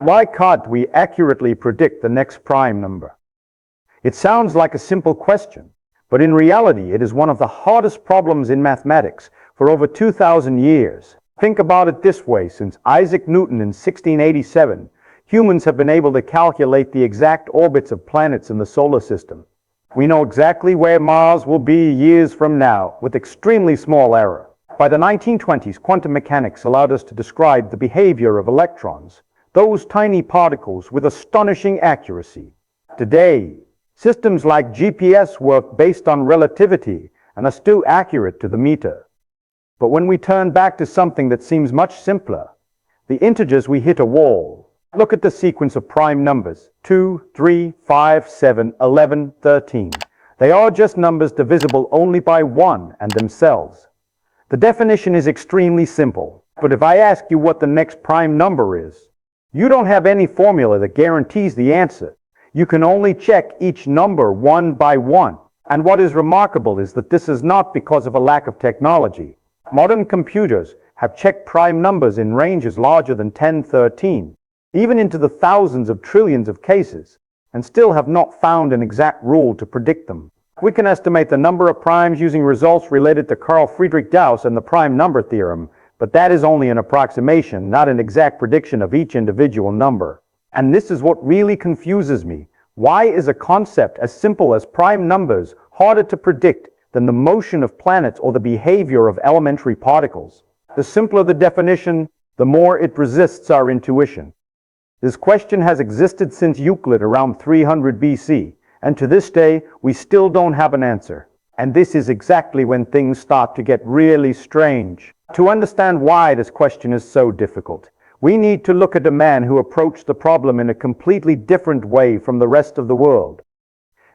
Why can't we accurately predict the next prime number? It sounds like a simple question, but in reality it is one of the hardest problems in mathematics for over 2,000 years. Think about it this way: since Isaac Newton in 1687, humans have been able to calculate the exact orbits of planets in the solar system. We know exactly where Mars will be years from now, with extremely small error. By the 1920s, quantum mechanics allowed us to describe the behavior of electrons, those tiny particles, with astonishing accuracy. Today, systems like GPS work based on relativity and are still accurate to the meter. But when we turn back to something that seems much simpler, the integers, we hit a wall. Look at the sequence of prime numbers: 2, 3, 5, 7, 11, 13. They are just numbers divisible only by 1 and themselves. The definition is extremely simple, but if I ask you what the next prime number is, you don't have any formula that guarantees the answer. You can only check each number one by one. And what is remarkable is that this is not because of a lack of technology. Modern computers have checked prime numbers in ranges larger than 10, 13, even into the thousands of trillions of cases, and still have not found an exact rule to predict them. We can estimate the number of primes using results related to Carl Friedrich Gauss and the prime number theorem, but that is only an approximation, not an exact prediction of each individual number. And this is what really confuses me. Why is a concept as simple as prime numbers harder to predict than the motion of planets or the behavior of elementary particles? The simpler the definition, the more it resists our intuition. This question has existed since Euclid around 300 BC, and to this day we still don't have an answer. And this is exactly when things start to get really strange. To understand why this question is so difficult, we need to look at a man who approached the problem in a completely different way from the rest of the world.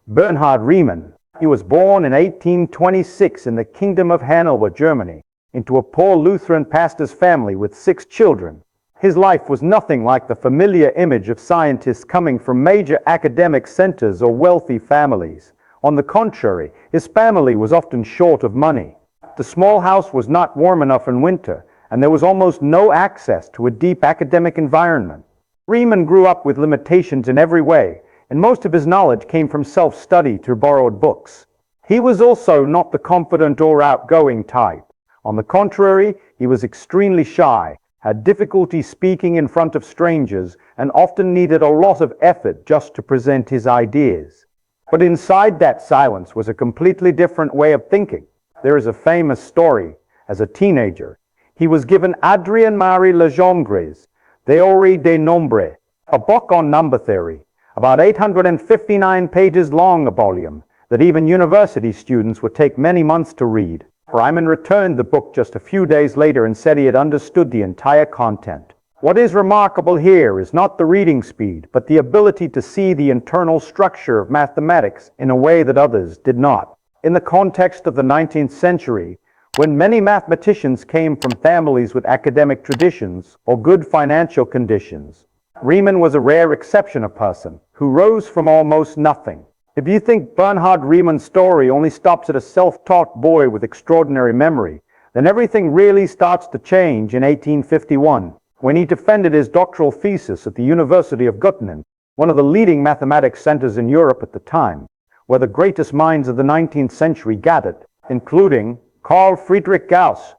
Bernhard Riemann. He was born in 1826 in the Kingdom of Hanover, Germany, into a poor Lutheran pastor's family with 6 children. His life was nothing like the familiar image of scientists coming from major academic centers or wealthy families. On the contrary, his family was often short of money. The small house was not warm enough in winter, and there was almost no access to a deep academic environment. Riemann grew up with limitations in every way, and most of his knowledge came from self-study through borrowed books. He was also not the confident or outgoing type. On the contrary, he was extremely shy, had difficulty speaking in front of strangers, and often needed a lot of effort just to present his ideas. But inside that silence was a completely different way of thinking. There is a famous story. As a teenager, he was given Adrien-Marie Legendre's Théorie des Nombres, a book on number theory, about 859 pages long, a volume that even university students would take many months to read. Riemann returned the book just a few days later and said he had understood the entire content. What is remarkable here is not the reading speed, but the ability to see the internal structure of mathematics in a way that others did not. In the context of the 19th century, when many mathematicians came from families with academic traditions or good financial conditions, Riemann was a rare exception, a person who rose from almost nothing. If you think Bernhard Riemann's story only stops at a self-taught boy with extraordinary memory, then everything really starts to change in 1851, when he defended his doctoral thesis at the University of Göttingen, one of the leading mathematics centers in Europe at the time, where the greatest minds of the 19th century gathered, including Carl Friedrich Gauss.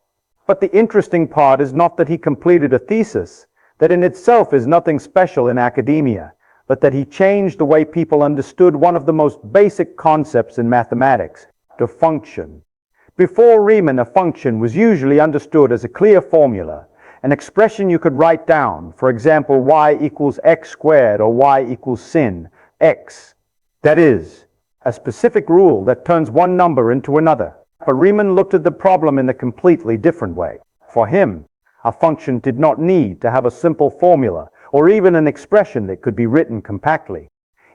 But the interesting part is not that he completed a thesis, that in itself is nothing special in academia, but that he changed the way people understood one of the most basic concepts in mathematics, the function. Before Riemann, a function was usually understood as a clear formula, an expression you could write down, for example, y equals x squared or y equals sin x. That is, a specific rule that turns one number into another. But Riemann looked at the problem in a completely different way. For him, a function did not need to have a simple formula or even an expression that could be written compactly.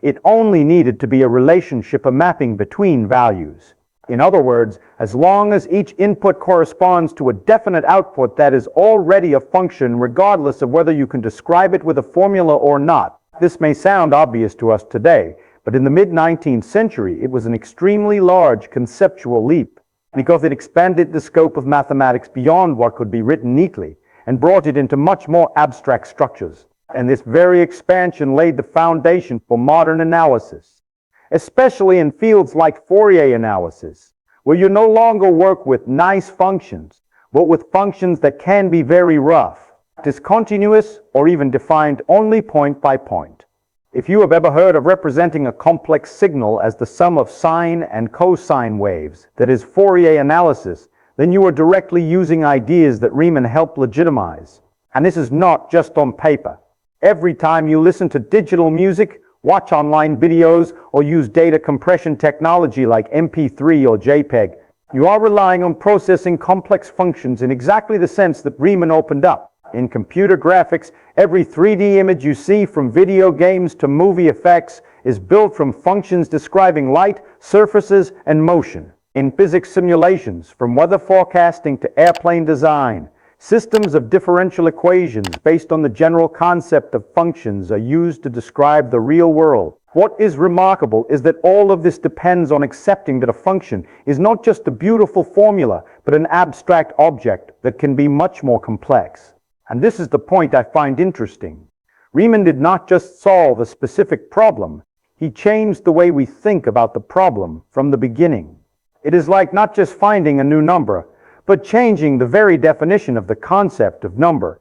It only needed to be a relationship, a mapping between values. In other words, as long as each input corresponds to a definite output, that is already a function, regardless of whether you can describe it with a formula or not. This may sound obvious to us today, but in the mid-19th century, it was an extremely large conceptual leap, because it expanded the scope of mathematics beyond what could be written neatly and brought it into much more abstract structures. And this very expansion laid the foundation for modern analysis, especially in fields like Fourier analysis, where you no longer work with nice functions, but with functions that can be very rough, discontinuous, or even defined only point by point. If you have ever heard of representing a complex signal as the sum of sine and cosine waves, that is Fourier analysis, then you are directly using ideas that Riemann helped legitimize. And this is not just on paper. Every time you listen to digital music, watch online videos, or use data compression technology like MP3 or JPEG, you are relying on processing complex functions in exactly the sense that Riemann opened up. In computer graphics, every 3D image you see, from video games to movie effects, is built from functions describing light, surfaces, and motion. In physics simulations, from weather forecasting to airplane design, systems of differential equations based on the general concept of functions are used to describe the real world. What is remarkable is that all of this depends on accepting that a function is not just a beautiful formula, but an abstract object that can be much more complex. And this is the point I find interesting. Riemann did not just solve a specific problem, he changed the way we think about the problem from the beginning. It is like not just finding a new number, but changing the very definition of the concept of number.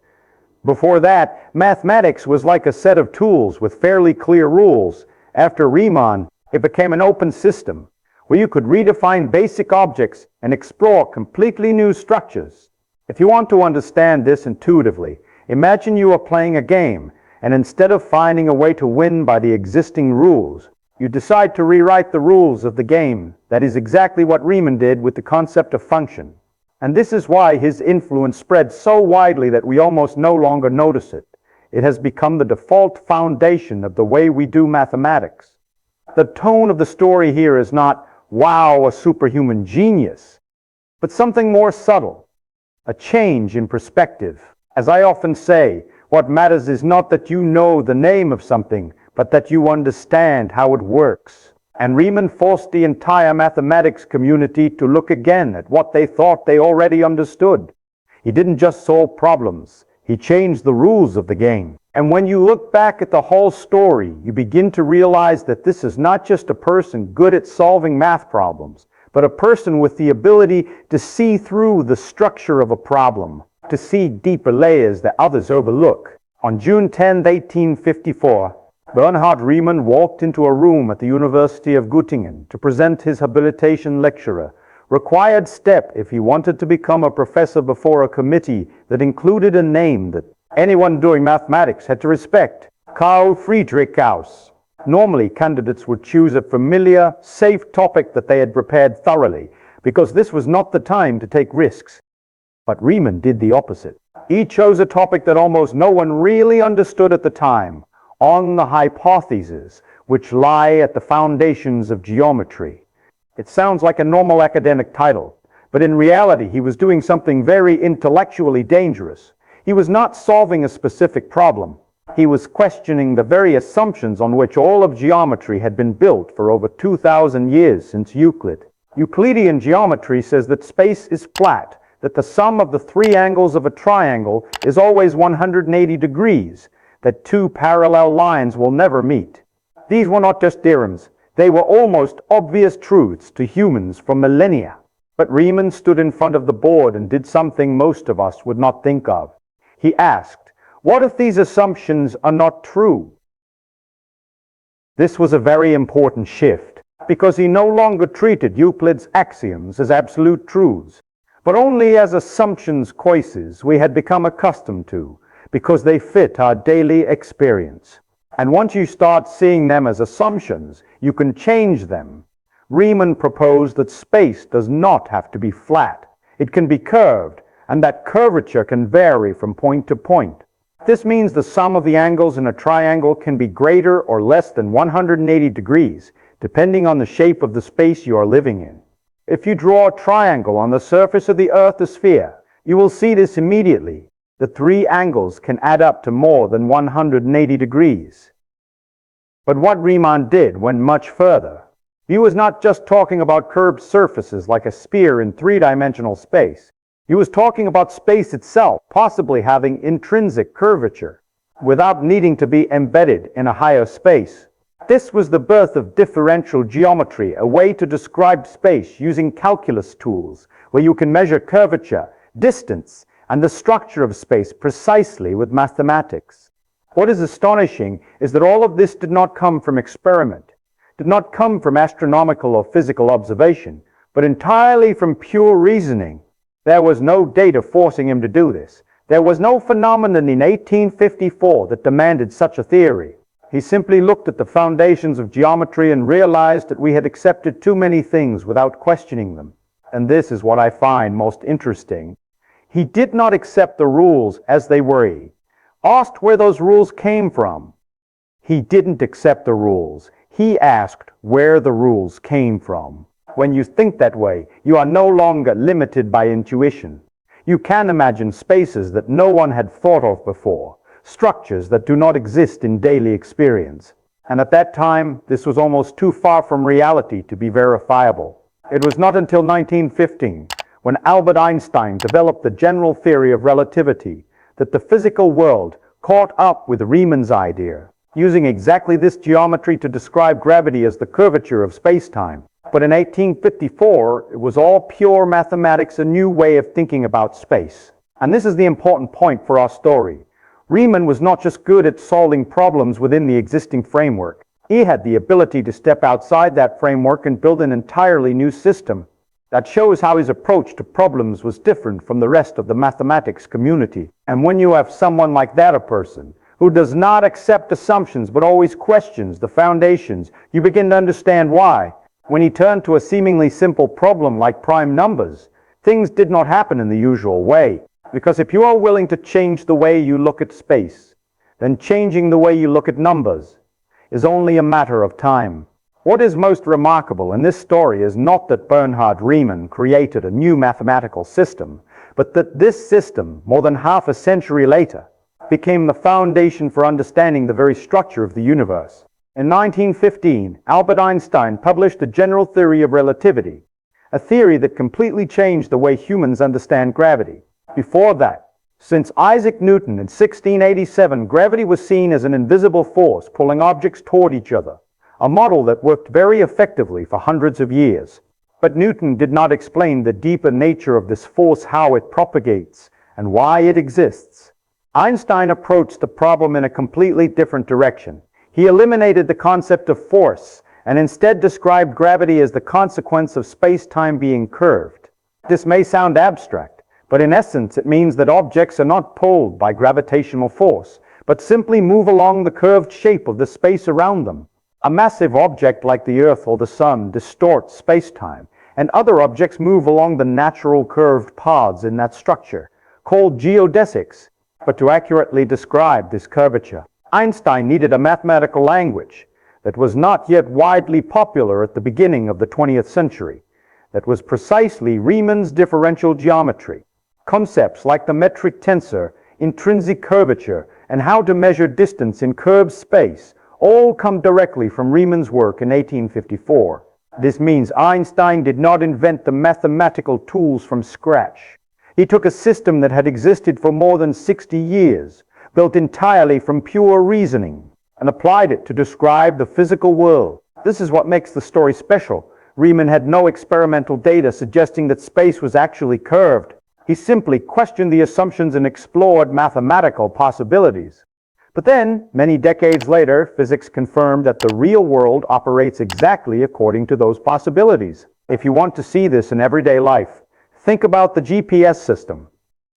Before that, mathematics was like a set of tools with fairly clear rules. After Riemann, it became an open system where you could redefine basic objects and explore completely new structures. If you want to understand this intuitively, imagine you are playing a game, and instead of finding a way to win by the existing rules, you decide to rewrite the rules of the game. That is exactly what Riemann did with the concept of function. And this is why his influence spread so widely that we almost no longer notice it. It has become the default foundation of the way we do mathematics. The tone of the story here is not, wow, a superhuman genius, but something more subtle, a change in perspective. As I often say, what matters is not that you know the name of something, but that you understand how it works. And Riemann forced the entire mathematics community to look again at what they thought they already understood. He didn't just solve problems, he changed the rules of the game. And when you look back at the whole story, you begin to realize that this is not just a person good at solving math problems, but a person with the ability to see through the structure of a problem, to see deeper layers that others overlook. On June 10, 1854, Bernhard Riemann walked into a room at the University of Göttingen to present his habilitation lecture, required step if he wanted to become a professor before a committee that included a name that anyone doing mathematics had to respect: Carl Friedrich Gauss. Normally, candidates would choose a familiar, safe topic that they had prepared thoroughly, because this was not the time to take risks. But Riemann did the opposite. He chose a topic that almost no one really understood at the time: on the hypotheses which lie at the foundations of geometry. It sounds like a normal academic title, but in reality he was doing something very intellectually dangerous. He was not solving a specific problem. He was questioning the very assumptions on which all of geometry had been built for over 2,000 years since Euclid. Euclidean geometry says that space is flat, that the sum of the three angles of a triangle is always 180 degrees, that two parallel lines will never meet. These were not just theorems, they were almost obvious truths to humans for millennia. But Riemann stood in front of the board and did something most of us would not think of. He asked, what if these assumptions are not true? This was a very important shift, because he no longer treated Euclid's axioms as absolute truths, but only as assumptions quizzes we had become accustomed to, because they fit our daily experience. And once you start seeing them as assumptions, you can change them. Riemann proposed that space does not have to be flat. It can be curved, and that curvature can vary from point to point. This means the sum of the angles in a triangle can be greater or less than 180 degrees, depending on the shape of the space you are living in. If you draw a triangle on the surface of the Earth, the sphere, you will see this immediately. The three angles can add up to more than 180 degrees. But what Riemann did went much further. He was not just talking about curved surfaces like a sphere in three-dimensional space. He was talking about space itself, possibly having intrinsic curvature. without needing to be embedded in a higher space. This was the birth of differential geometry, a way to describe space using calculus tools, where you can measure curvature, distance, and the structure of space precisely with mathematics. What is astonishing is that all of this did not come from experiment, did not come from astronomical or physical observation, but entirely from pure reasoning. There was no data forcing him to do this. There was no phenomenon in 1854 that demanded such a theory. He simply looked at the foundations of geometry and realized that we had accepted too many things without questioning them. And this is what I find most interesting. He did not accept the rules as they were. He asked where those rules came from. He didn't accept the rules. He asked where the rules came from. When you think that way, you are no longer limited by intuition. You can imagine spaces that no one had thought of before, structures that do not exist in daily experience. And at that time, this was almost too far from reality to be verifiable. It was not until 1915, when Albert Einstein developed the general theory of relativity, that the physical world caught up with Riemann's idea, using exactly this geometry to describe gravity as the curvature of spacetime. But in 1854, it was all pure mathematics, a new way of thinking about space. And this is the important point for our story. Riemann was not just good at solving problems within the existing framework. He had the ability to step outside that framework and build an entirely new system. That shows how his approach to problems was different from the rest of the mathematics community. And when you have someone like that, a person who does not accept assumptions but always questions the foundations, you begin to understand why. When he turned to a seemingly simple problem like prime numbers, things did not happen in the usual way. Because if you are willing to change the way you look at space, then changing the way you look at numbers is only a matter of time. What is most remarkable in this story is not that Bernhard Riemann created a new mathematical system, but that this system, more than half a century later, became the foundation for understanding the very structure of the universe. In 1915, Albert Einstein published the general theory of relativity, a theory that completely changed the way humans understand gravity. Before that, since Isaac Newton in 1687, gravity was seen as an invisible force pulling objects toward each other, a model that worked very effectively for hundreds of years. But Newton did not explain the deeper nature of this force, how it propagates, and why it exists. Einstein approached the problem in a completely different direction. He eliminated the concept of force and instead described gravity as the consequence of space-time being curved. This may sound abstract, but in essence it means that objects are not pulled by gravitational force, but simply move along the curved shape of the space around them. A massive object like the Earth or the Sun distorts space-time, and other objects move along the natural curved paths in that structure, called geodesics. But to accurately describe this curvature, Einstein needed a mathematical language that was not yet widely popular at the beginning of the 20th century. That was precisely Riemann's differential geometry. Concepts like the metric tensor, intrinsic curvature, and how to measure distance in curved space all come directly from Riemann's work in 1854. This means Einstein did not invent the mathematical tools from scratch. He took a system that had existed for more than 60 years, built entirely from pure reasoning, and applied it to describe the physical world. This is what makes the story special. Riemann had no experimental data suggesting that space was actually curved. He simply questioned the assumptions and explored mathematical possibilities. But then, many decades later, physics confirmed that the real world operates exactly according to those possibilities. If you want to see this in everyday life, think about the GPS system.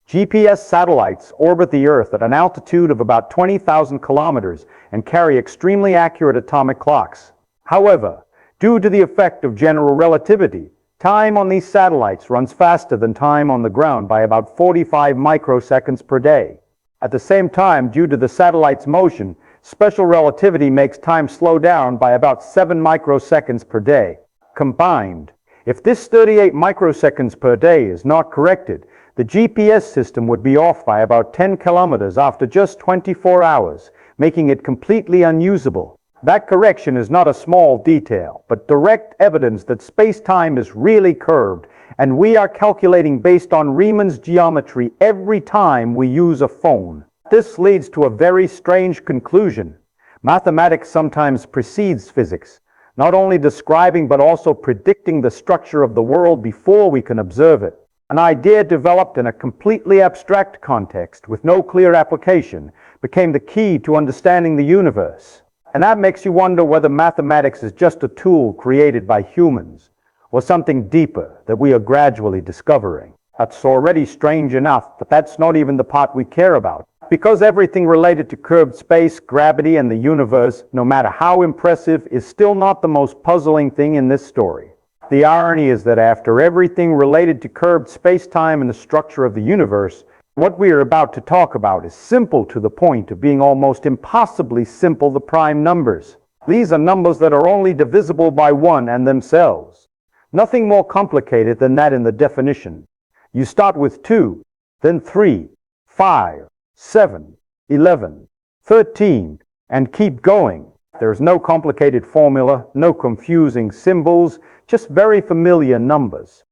GPS satellites orbit the Earth at an altitude of about 20,000 kilometers and carry extremely accurate atomic clocks. However, due to the effect of general relativity, time on these satellites runs faster than time on the ground by about 45 microseconds per day. At the same time, due to the satellite's motion, special relativity makes time slow down by about 7 microseconds per day. Combined, if this 38 microseconds per day is not corrected, the GPS system would be off by about 10 kilometers after just 24 hours, making it completely unusable. That correction is not a small detail, but direct evidence that space-time is really curved, and we are calculating based on Riemann's geometry every time we use a phone. this leads to a very strange conclusion. Mathematics sometimes precedes physics, not only describing but also predicting the structure of the world before we can observe it. An idea developed in a completely abstract context with no clear application became the key to understanding the universe. And that makes you wonder whether mathematics is just a tool created by humans, or something deeper that we are gradually discovering. That's already strange enough, but that's not even the part we care about. Because everything related to curved space, gravity, and the universe, no matter how impressive, is still not the most puzzling thing in this story. The irony is that after everything related to curved space-time and the structure of the universe, what we are about to talk about is simple to the point of being almost impossibly simple: the prime numbers. These are numbers that are only divisible by 1 and themselves. Nothing more complicated than that in the definition. You start with 2, then 3, 5, 7, 11, 13, and keep going. There's no complicated formula, no confusing symbols, just very familiar numbers.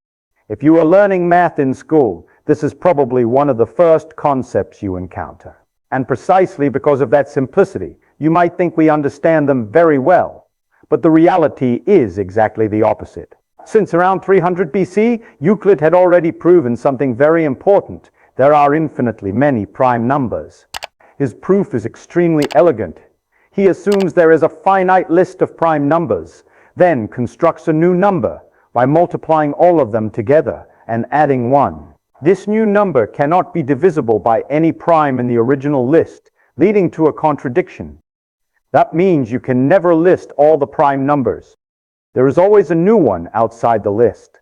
If you are learning math in school, this is probably one of the first concepts you encounter. And precisely because of that simplicity, you might think we understand them very well. But the reality is exactly the opposite. Since around 300 BC, Euclid had already proven something very important. There are infinitely many prime numbers. His proof is extremely elegant. He assumes there is a finite list of prime numbers, then constructs a new number by multiplying all of them together and adding 1. This new number cannot be divisible by any prime in the original list, leading to a contradiction. That means you can never list all the prime numbers. There is always a new one outside the list.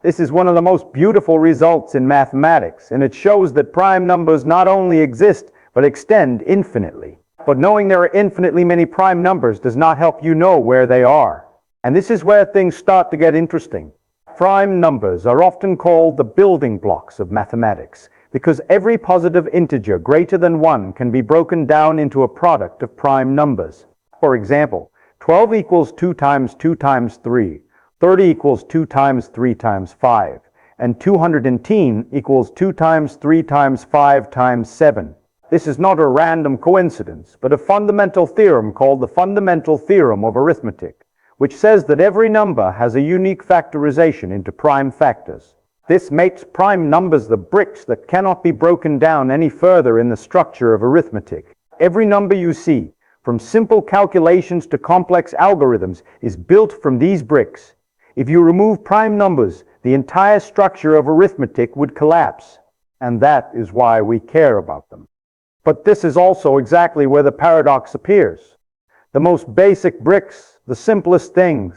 This is one of the most beautiful results in mathematics, and it shows that prime numbers not only exist, but extend infinitely. But knowing there are infinitely many prime numbers does not help you know where they are. And this is where things start to get interesting. Prime numbers are often called the building blocks of mathematics, because every positive integer greater than 1 can be broken down into a product of prime numbers. For example, 12 equals 2 times 2 times 3, 30 equals 2 times 3 times 5, and 210 equals 2 times 3 times 5 times 7. This is not a random coincidence, but a fundamental theorem called the fundamental theorem of arithmetic, which says that every number has a unique factorization into prime factors. This makes prime numbers the bricks that cannot be broken down any further in the structure of arithmetic. Every number you see, from simple calculations to complex algorithms, is built from these bricks. If you remove prime numbers, the entire structure of arithmetic would collapse, and that is why we care about them. But this is also exactly where the paradox appears. The most basic bricks, the simplest things,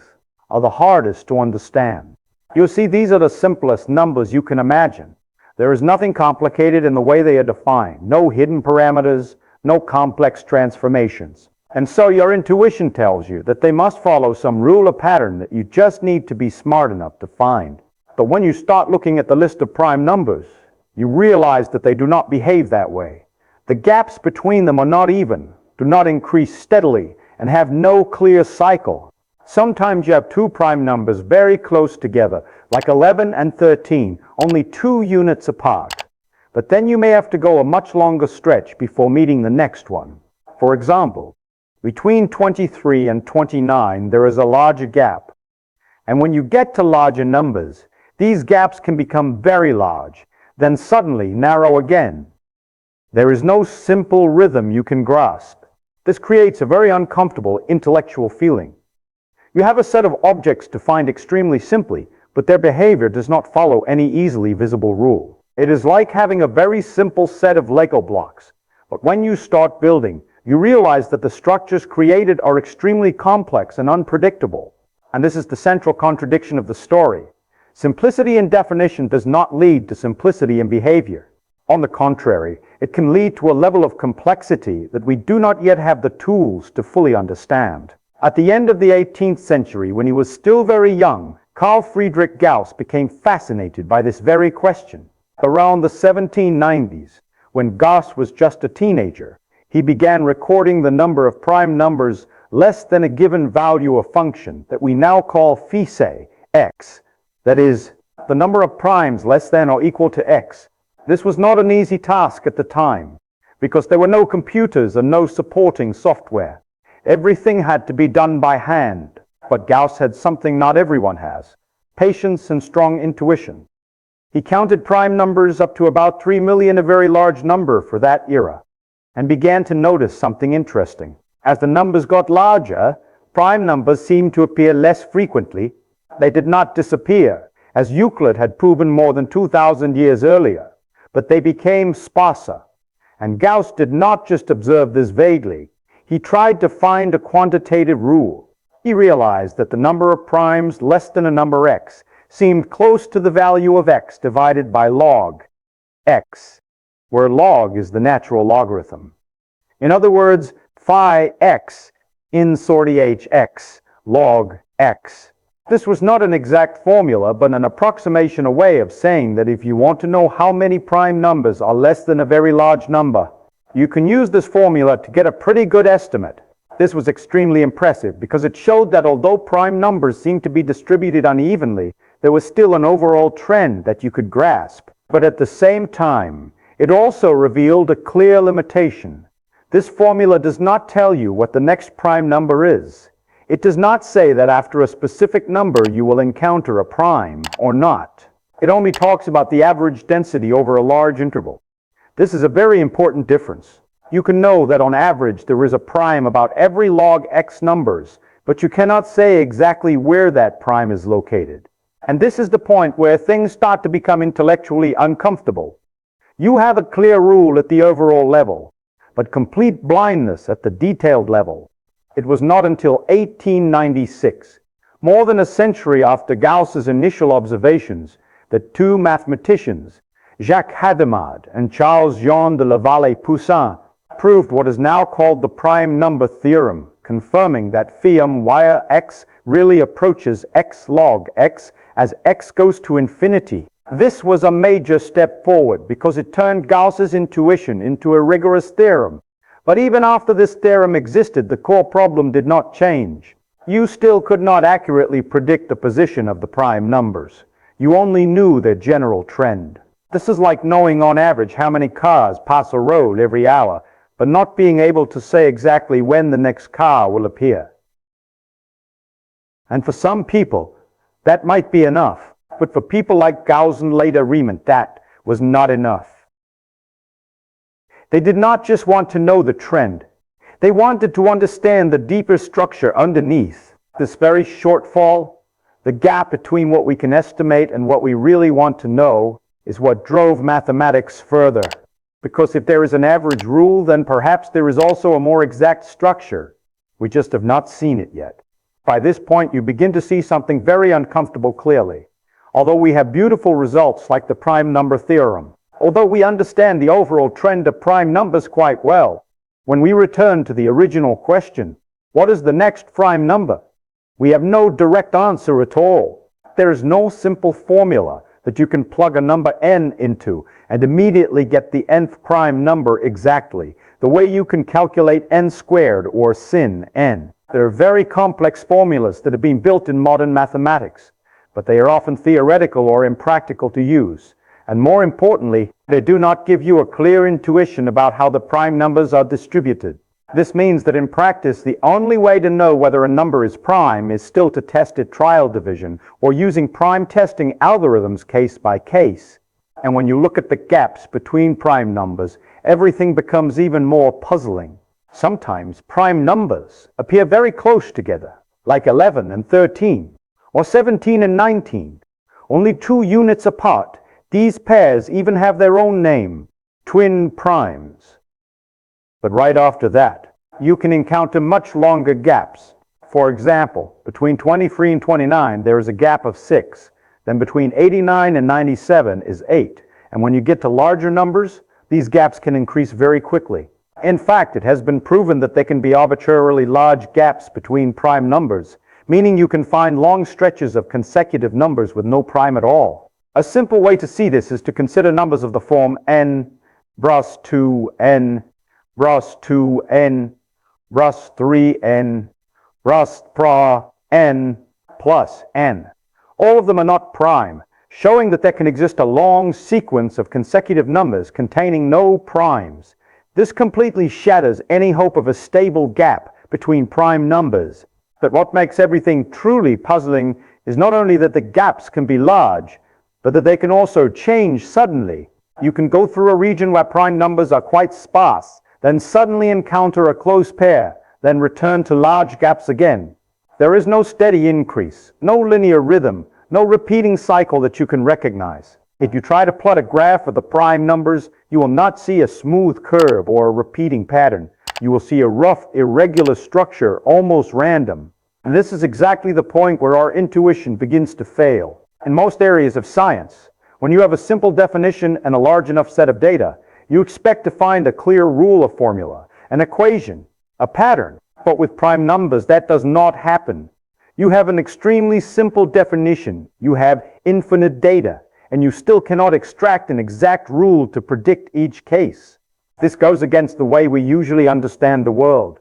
are the hardest to understand. You see, these are the simplest numbers you can imagine. There is nothing complicated in the way they are defined, no hidden parameters, no complex transformations. And so your intuition tells you that they must follow some rule or pattern that you just need to be smart enough to find. But when you start looking at the list of prime numbers, you realize that they do not behave that way. The gaps between them are not even, do not increase steadily, and have no clear cycle. Sometimes you have two prime numbers very close together, like 11 and 13, only 2 units apart. But then you may have to go a much longer stretch before meeting the next one. For example, between 23 and 29 there is a larger gap. And when you get to larger numbers, these gaps can become very large, then suddenly narrow again. There is no simple rhythm you can grasp. This creates a very uncomfortable intellectual feeling. You have a set of objects defined extremely simply, but their behavior does not follow any easily visible rule. It is like having a very simple set of Lego blocks, but when you start building, you realize that the structures created are extremely complex and unpredictable. And this is the central contradiction of the story. Simplicity in definition does not lead to simplicity in behavior. On the contrary, it can lead to a level of complexity that we do not yet have the tools to fully understand. At the end of the 18th century, when he was still very young, Carl Friedrich Gauss became fascinated by this very question. Around the 1790s, when Gauss was just a teenager, he began recording the number of prime numbers less than a given value of function that we now call phi say, x. That is, the number of primes less than or equal to x. This was not an easy task at the time, because there were no computers and no supporting software. Everything had to be done by hand. But Gauss had something not everyone has: patience and strong intuition. He counted prime numbers up to about 3 million, a very large number for that era, and began to notice something interesting. As the numbers got larger, prime numbers seemed to appear less frequently. They did not disappear, as Euclid had proven more than 2,000 years earlier, but they became sparser. And Gauss did not just observe this vaguely. He tried to find a quantitative rule. He realized that the number of primes less than a number x seemed close to the value of x divided by log x, where log is the natural logarithm. In other words, phi x in sortie hx log x. This was not an exact formula, but an approximation, a way of saying that if you want to know how many prime numbers are less than a very large number, you can use this formula to get a pretty good estimate. This was extremely impressive because it showed that although prime numbers seemed to be distributed unevenly, there was still an overall trend that you could grasp. But at the same time, it also revealed a clear limitation. This formula does not tell you what the next prime number is. It does not say that after a specific number you will encounter a prime or not. It only talks about the average density over a large interval. This is a very important difference. You can know that on average there is a prime about every log x numbers, but you cannot say exactly where that prime is located. And this is the point where things start to become intellectually uncomfortable. You have a clear rule at the overall level, but complete blindness at the detailed level. It was not until 1896, more than a century after Gauss's initial observations, that two mathematicians, Jacques Hadamard and Charles-Jean de Laval-Poussin, proved what is now called the prime number theorem, confirming that phi wire x really approaches x log x as x goes to infinity. This was a major step forward because it turned Gauss's intuition into a rigorous theorem. But even after this theorem existed, the core problem did not change. You still could not accurately predict the position of the prime numbers. You only knew their general trend. This is like knowing on average how many cars pass a road every hour, but not being able to say exactly when the next car will appear. And for some people, that might be enough. But for people like Gauss and later Riemann, that was not enough. They did not just want to know the trend. They wanted to understand the deeper structure underneath. This very shortfall, the gap between what we can estimate and what we really want to know, is what drove mathematics further. Because if there is an average rule, then perhaps there is also a more exact structure. We just have not seen it yet. By this point, you begin to see something very uncomfortable clearly. Although we have beautiful results like the prime number theorem, although we understand the overall trend of prime numbers quite well, when we return to the original question, what is the next prime number? We have no direct answer at all. There is no simple formula that you can plug a number n into and immediately get the nth prime number exactly, the way you can calculate n squared or sin n. There are very complex formulas that have been built in modern mathematics, but they are often theoretical or impractical to use. And more importantly, they do not give you a clear intuition about how the prime numbers are distributed. This means that in practice, the only way to know whether a number is prime is still to test it trial division or using prime testing algorithms case by case. And when you look at the gaps between prime numbers, everything becomes even more puzzling. Sometimes prime numbers appear very close together, like 11 and 13, or 17 and 19, only 2 units apart. These pairs even have their own name, twin primes. But right after that, you can encounter much longer gaps. For example, between 23 and 29, there is a gap of 6. Then between 89 and 97 is 8. And when you get to larger numbers, these gaps can increase very quickly. In fact, it has been proven that there can be arbitrarily large gaps between prime numbers, meaning you can find long stretches of consecutive numbers with no prime at all. A simple way to see this is to consider numbers of the form n, bras 2n, bras 2n, bras 3n, bras pra n plus n. All of them are not prime, showing that there can exist a long sequence of consecutive numbers containing no primes. This completely shatters any hope of a stable gap between prime numbers. But what makes everything truly puzzling is not only that the gaps can be large, but that they can also change suddenly. You can go through a region where prime numbers are quite sparse, then suddenly encounter a close pair, then return to large gaps again. There is no steady increase, no linear rhythm, no repeating cycle that you can recognize. If you try to plot a graph of the prime numbers, you will not see a smooth curve or a repeating pattern. You will see a rough, irregular structure, almost random. And this is exactly the point where our intuition begins to fail. In most areas of science, when you have a simple definition and a large enough set of data, you expect to find a clear rule of formula, an equation, a pattern. But with prime numbers, that does not happen. You have an extremely simple definition, you have infinite data, and you still cannot extract an exact rule to predict each case. This goes against the way we usually understand the world.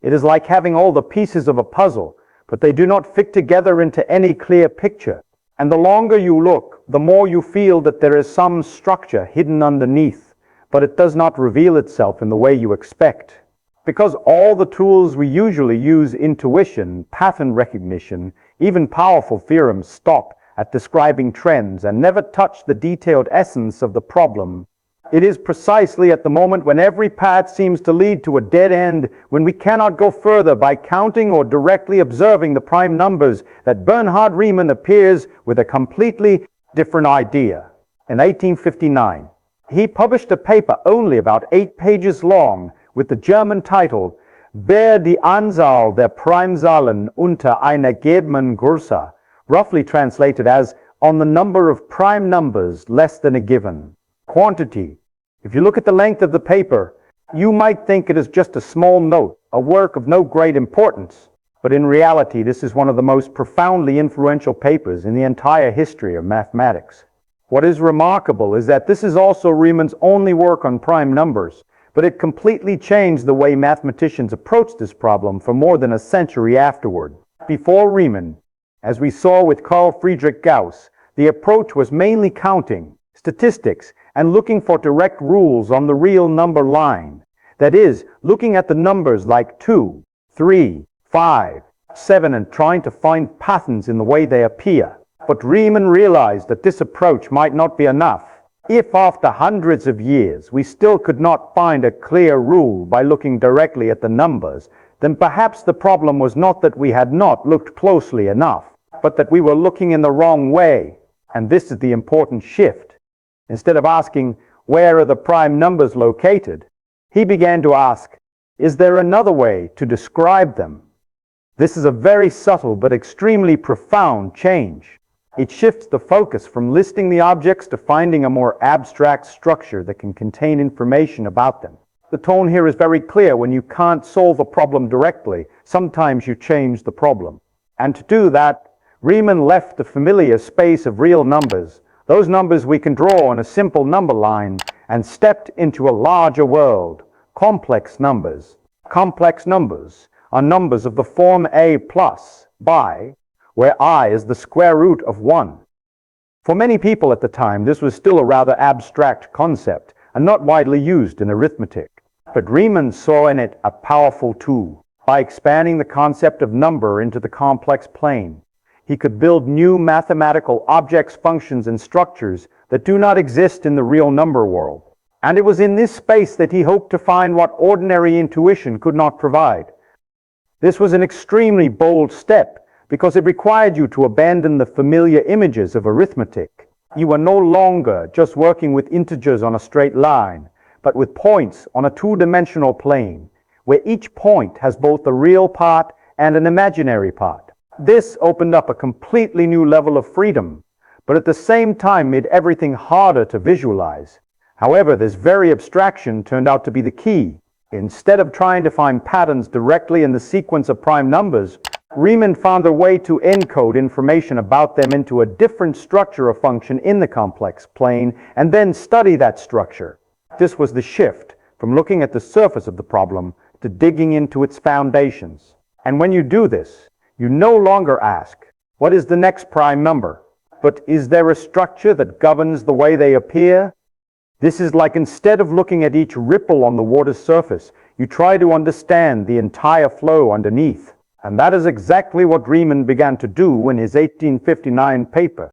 It is like having all the pieces of a puzzle, but they do not fit together into any clear picture. And the longer you look, the more you feel that there is some structure hidden underneath, but it does not reveal itself in the way you expect. Because all the tools we usually use, intuition, pattern recognition, even powerful theorems, stop at describing trends and never touch the detailed essence of the problem. It is precisely at the moment when every path seems to lead to a dead end, when we cannot go further by counting or directly observing the prime numbers, that Bernhard Riemann appears with a completely different idea. In 1859, he published a paper only about 8 pages long with the German title Wer die Anzahl der Primzahlen unter einer gegebenen Größe, roughly translated as On the Number of Prime Numbers Less Than a Given Quantity. If you look at the length of the paper, you might think it is just a small note, a work of no great importance. But in reality, this is one of the most profoundly influential papers in the entire history of mathematics. What is remarkable is that this is also Riemann's only work on prime numbers, but it completely changed the way mathematicians approached this problem for more than a century afterward. Before Riemann, as we saw with Carl Friedrich Gauss, the approach was mainly counting, statistics, and looking for direct rules on the real number line. That is, looking at the numbers like 2, 3, 5, 7 and trying to find patterns in the way they appear. But Riemann realized that this approach might not be enough. If after hundreds of years we still could not find a clear rule by looking directly at the numbers, then perhaps the problem was not that we had not looked closely enough, but that we were looking in the wrong way. And this is the important shift. Instead of asking, where are the prime numbers located, he began to ask, is there another way to describe them? This is a very subtle but extremely profound change. It shifts the focus from listing the objects to finding a more abstract structure that can contain information about them. The tone here is very clear. When you can't solve a problem directly, sometimes you change the problem. And to do that, Riemann left the familiar space of real numbers, those numbers we can draw on a simple number line, and stepped into a larger world, complex numbers. Complex numbers are numbers of the form a plus by, where I is the square root of 1. For many people at the time, this was still a rather abstract concept and not widely used in arithmetic. But Riemann saw in it a powerful tool. By expanding the concept of number into the complex plane, he could build new mathematical objects, functions, and structures that do not exist in the real number world. And it was in this space that he hoped to find what ordinary intuition could not provide. This was an extremely bold step because it required you to abandon the familiar images of arithmetic. You were no longer just working with integers on a straight line, but with points on a two-dimensional plane, where each point has both a real part and an imaginary part. This opened up a completely new level of freedom, but at the same time made everything harder to visualize. However, this very abstraction turned out to be the key. Instead of trying to find patterns directly in the sequence of prime numbers, Riemann found a way to encode information about them into a different structure of function in the complex plane, and then study that structure. This was the shift from looking at the surface of the problem to digging into its foundations. And when you do this, you no longer ask, what is the next prime number? But is there a structure that governs the way they appear? This is like instead of looking at each ripple on the water's surface, you try to understand the entire flow underneath. And that is exactly what Riemann began to do in his 1859 paper.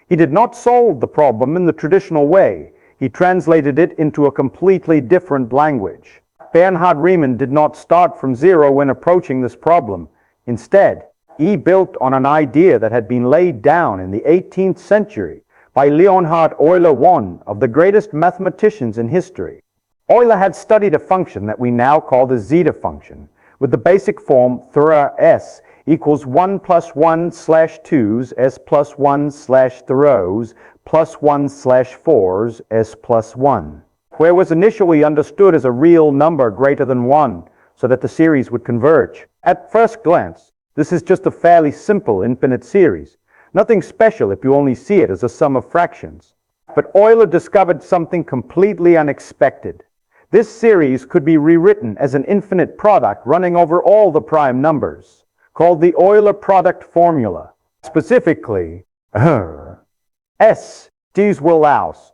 He did not solve the problem in the traditional way. He translated it into a completely different language. Bernhard Riemann did not start from zero when approaching this problem. Instead, he built on an idea that had been laid down in the 18th century by Leonhard Euler, one of the greatest mathematicians in history. Euler had studied a function that we now call the zeta function, with the basic form theta s equals 1 plus 1 slash 2's s plus 1 slash theros plus 1 slash 4's s plus 1, where was initially understood as a real number greater than 1, so that the series would converge. At first glance, this is just a fairly simple infinite series. Nothing special if you only see it as a sum of fractions. But Euler discovered something completely unexpected. This series could be rewritten as an infinite product running over all the prime numbers, called the Euler product formula. Specifically, S T's will house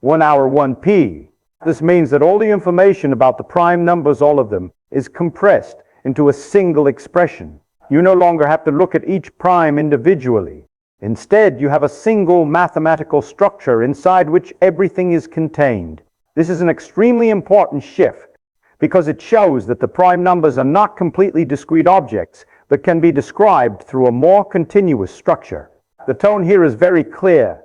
1 hour 1p. This means that all the information about the prime numbers, all of them, is compressed into a single expression. You no longer have to look at each prime individually. Instead, you have a single mathematical structure inside which everything is contained. This is an extremely important shift because it shows that the prime numbers are not completely discrete objects, but can be described through a more continuous structure. The tone here is very clear.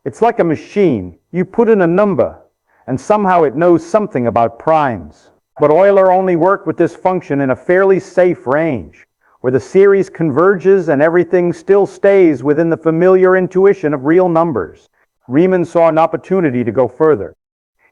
It's like a machine. You put in a number, and somehow it knows something about primes. But Euler only worked with this function in a fairly safe range, where the series converges and everything still stays within the familiar intuition of real numbers. Riemann saw an opportunity to go further.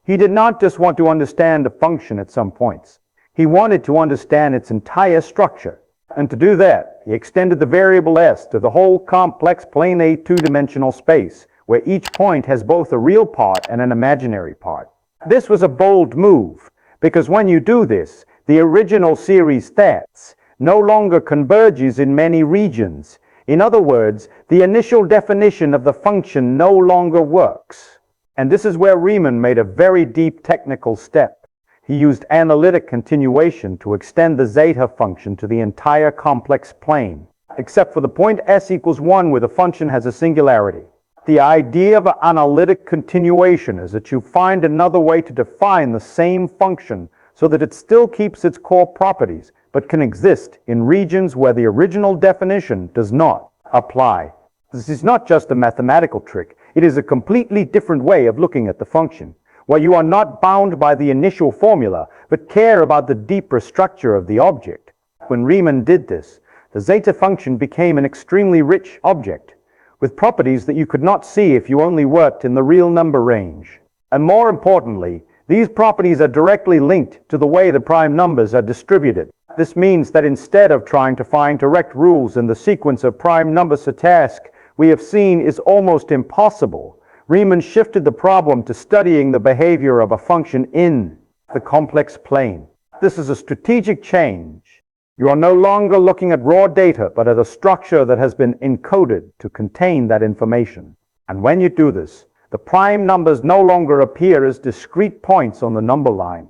He did not just want to understand a function at some points. He wanted to understand its entire structure. And to do that, he extended the variable s to the whole complex plane A two-dimensional space, where each point has both a real part and an imaginary part. This was a bold move, because when you do this, the original series thets no longer converges in many regions. In other words, the initial definition of the function no longer works. And this is where Riemann made a very deep technical step. He used analytic continuation to extend the zeta function to the entire complex plane, except for the point s equals 1 where the function has a singularity. The idea of analytic continuation is that you find another way to define the same function so that it still keeps its core properties, but can exist in regions where the original definition does not apply. This is not just a mathematical trick. It is a completely different way of looking at the function, where you are not bound by the initial formula, but care about the deeper structure of the object. When Riemann did this, the zeta function became an extremely rich object, with properties that you could not see if you only worked in the real number range. And more importantly, these properties are directly linked to the way the prime numbers are distributed. This means that instead of trying to find direct rules in the sequence of prime numbers, a task we have seen is almost impossible. Riemann shifted the problem to studying the behavior of a function in the complex plane. This is a strategic change. You are no longer looking at raw data, but at a structure that has been encoded to contain that information. And when you do this, the prime numbers no longer appear as discrete points on the number line,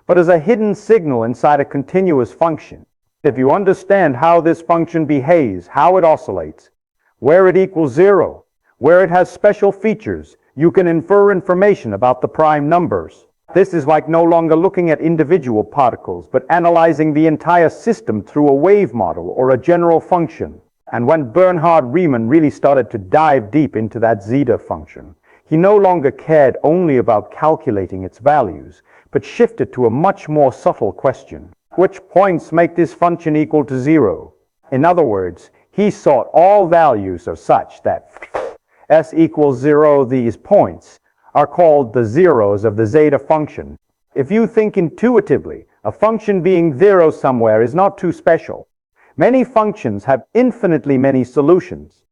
but as a hidden signal inside a continuous function. If you understand how this function behaves, how it oscillates, where it equals 0, where it has special features, you can infer information about the prime numbers. This is like no longer looking at individual particles, but analyzing the entire system through a wave model or a general function. And when Bernhard Riemann really started to dive deep into that zeta function, he no longer cared only about calculating its values, but shifted to a much more subtle question. Which points make this function equal to 0? In other words, he sought all values of such that s equals 0, these points are called the zeros of the zeta function. If you think intuitively, a function being 0 somewhere is not too special. Many functions have infinitely many solutions.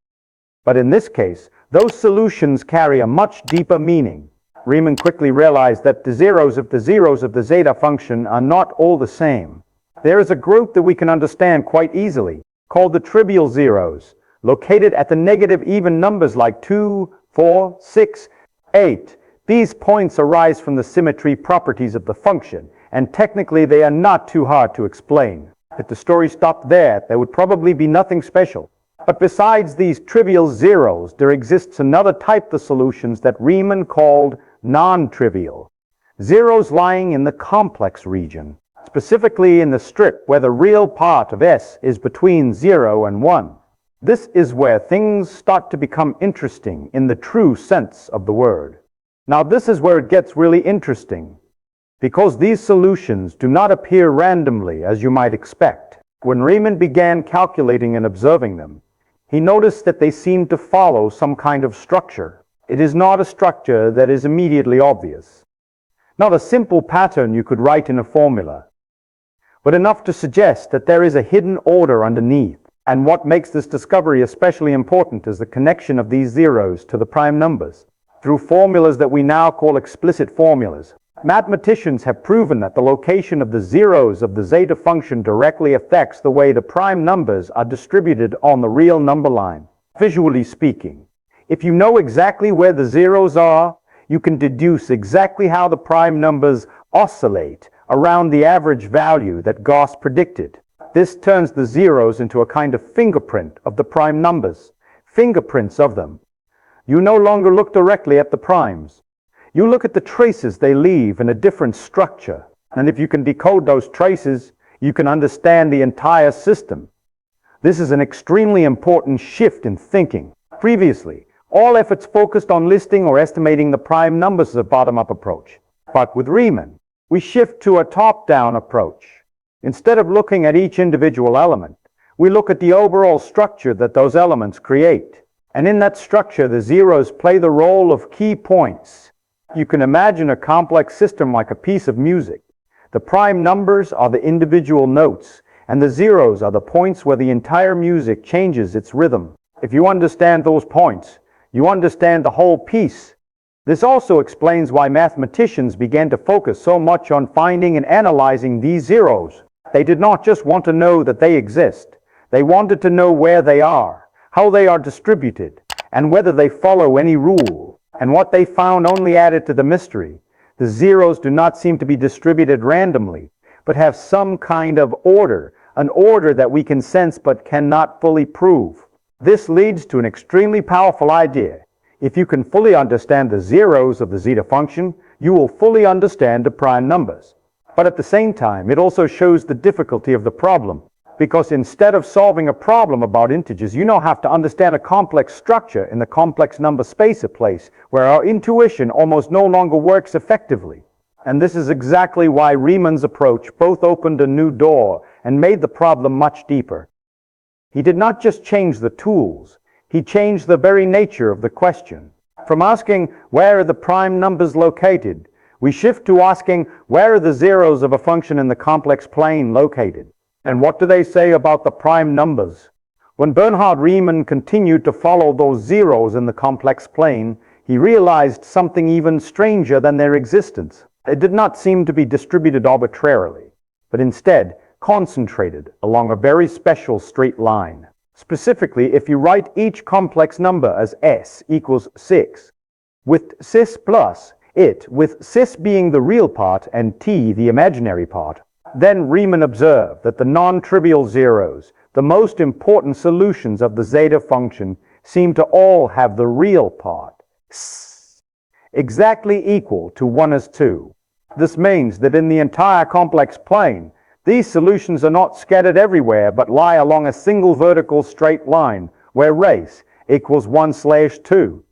But in this case, those solutions carry a much deeper meaning. Riemann quickly realized that the zeros of the zeta function are not all the same. There is a group that we can understand quite easily, called the trivial zeros, located at the negative even numbers like 2, 4, 6, 8, These points arise from the symmetry properties of the function, and technically they are not too hard to explain. If the story stopped there, there would probably be nothing special. But besides these trivial zeros, there exists another type of solutions that Riemann called non-trivial. Zeros lying in the complex region, specifically in the strip where the real part of S is between 0 and 1. This is where things start to become interesting in the true sense of the word. Now this is where it gets really interesting, because these solutions do not appear randomly as you might expect. When Riemann began calculating and observing them, he noticed that they seemed to follow some kind of structure. It is not a structure that is immediately obvious. Not a simple pattern you could write in a formula, but enough to suggest that there is a hidden order underneath. And what makes this discovery especially important is the connection of these zeros to the prime numbers through formulas that we now call explicit formulas. Mathematicians have proven that the location of the zeros of the zeta function directly affects the way the prime numbers are distributed on the real number line. Visually speaking, if you know exactly where the zeros are, you can deduce exactly how the prime numbers oscillate around the average value that Gauss predicted. This turns the zeros into a kind of fingerprint of the prime numbers, fingerprints of them. You no longer look directly at the primes. You look at the traces they leave in a different structure, and if you can decode those traces, you can understand the entire system. This is an extremely important shift in thinking. Previously, all efforts focused on listing or estimating the prime numbers as a bottom-up approach. But with Riemann, we shift to a top-down approach. Instead of looking at each individual element, we look at the overall structure that those elements create. And in that structure, the zeros play the role of key points. You can imagine a complex system like a piece of music. The prime numbers are the individual notes, and the zeros are the points where the entire music changes its rhythm. If you understand those points, you understand the whole piece. This also explains why mathematicians began to focus so much on finding and analyzing these zeros. They did not just want to know that they exist. They wanted to know where they are, how they are distributed, and whether they follow any rule. And what they found only added to the mystery. The zeros do not seem to be distributed randomly, but have some kind of order, an order that we can sense but cannot fully prove. This leads to an extremely powerful idea. If you can fully understand the zeros of the zeta function, you will fully understand the prime numbers. But at the same time, it also shows the difficulty of the problem, because instead of solving a problem about integers, you now have to understand a complex structure in the complex number space, a place where our intuition almost no longer works effectively. And this is exactly why Riemann's approach both opened a new door and made the problem much deeper. He did not just change the tools, he changed the very nature of the question. From asking, where are the prime numbers located, we shift to asking, where are the zeros of a function in the complex plane located? And what do they say about the prime numbers? When Bernhard Riemann continued to follow those zeros in the complex plane, he realized something even stranger than their existence. It did not seem to be distributed arbitrarily, but instead concentrated along a very special straight line. Specifically, if you write each complex number as s equals 6, with cis plus it, with cis being the real part and t the imaginary part, then Riemann observed that the non-trivial zeros, the most important solutions of the zeta function, seem to all have the real part, s, exactly equal to 1 as 2. This means that in the entire complex plane, these solutions are not scattered everywhere, but lie along a single vertical straight line, where race equals 1/2.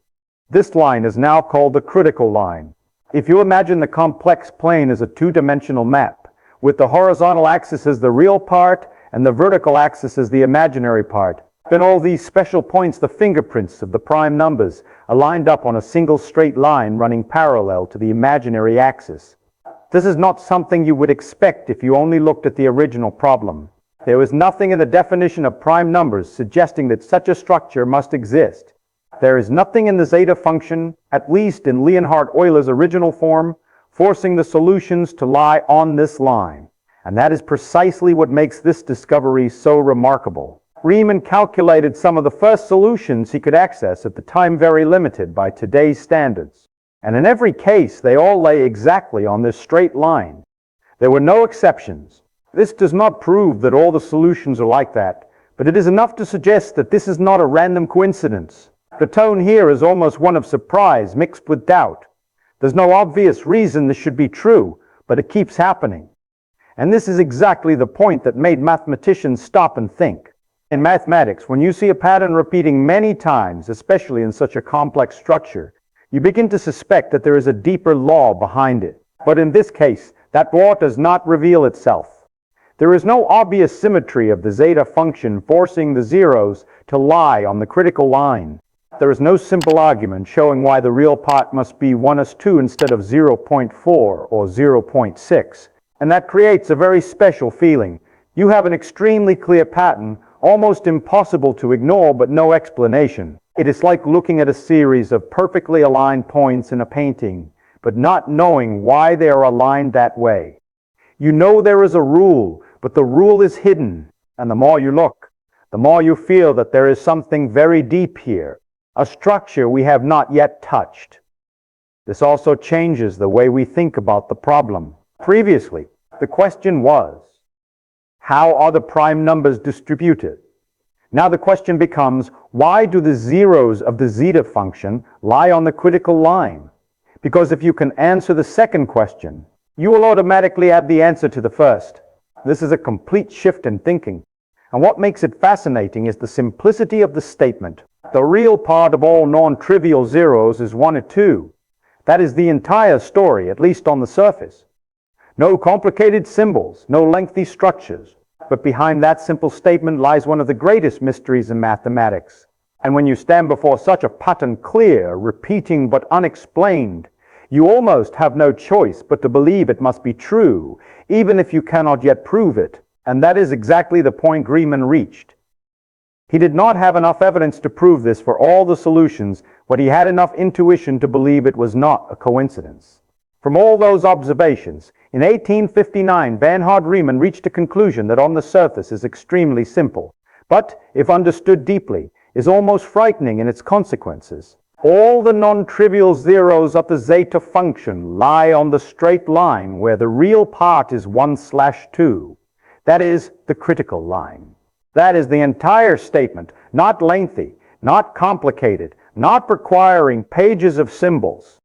This line is now called the critical line. If you imagine the complex plane as a two-dimensional map, with the horizontal axis as the real part and the vertical axis as the imaginary part, then all these special points, the fingerprints of the prime numbers, are lined up on a single straight line running parallel to the imaginary axis. This is not something you would expect if you only looked at the original problem. There is nothing in the definition of prime numbers suggesting that such a structure must exist. There is nothing in the zeta function, at least in Leonhard Euler's original form, forcing the solutions to lie on this line. And that is precisely what makes this discovery so remarkable. Riemann calculated some of the first solutions he could access at the time very limited by today's standards. And in every case, they all lay exactly on this straight line. There were no exceptions. This does not prove that all the solutions are like that, but it is enough to suggest that this is not a random coincidence. The tone here is almost one of surprise mixed with doubt. There's no obvious reason this should be true, but it keeps happening. And this is exactly the point that made mathematicians stop and think. In mathematics, when you see a pattern repeating many times, especially in such a complex structure, you begin to suspect that there is a deeper law behind it. But in this case, that law does not reveal itself. There is no obvious symmetry of the zeta function forcing the zeros to lie on the critical line. There is no simple argument showing why the real part must be 1s2 instead of 0.4 or 0.6. And that creates a very special feeling. You have an extremely clear pattern, almost impossible to ignore, but no explanation. It is like looking at a series of perfectly aligned points in a painting, but not knowing why they are aligned that way. You know there is a rule, but the rule is hidden, and the more you look, the more you feel that there is something very deep here, a structure we have not yet touched. This also changes the way we think about the problem. Previously, the question was, how are the prime numbers distributed? Now the question becomes, why do the zeros of the zeta function lie on the critical line? Because if you can answer the second question, you will automatically add the answer to the first. This is a complete shift in thinking. And what makes it fascinating is the simplicity of the statement. The real part of all non-trivial zeros is 1 or 2. That is the entire story, at least on the surface. No complicated symbols, no lengthy structures. But behind that simple statement lies one of the greatest mysteries in mathematics. And when you stand before such a pattern clear, repeating but unexplained, you almost have no choice but to believe it must be true, even if you cannot yet prove it. And that is exactly the point Riemann reached. He did not have enough evidence to prove this for all the solutions, but he had enough intuition to believe it was not a coincidence. From all those observations, in 1859, Bernhard Riemann reached a conclusion that on the surface is extremely simple, but, if understood deeply, is almost frightening in its consequences. All the non-trivial zeros of the zeta function lie on the straight line where the real part is 1/2. That is the critical line. That is the entire statement, not lengthy, not complicated, not requiring pages of symbols.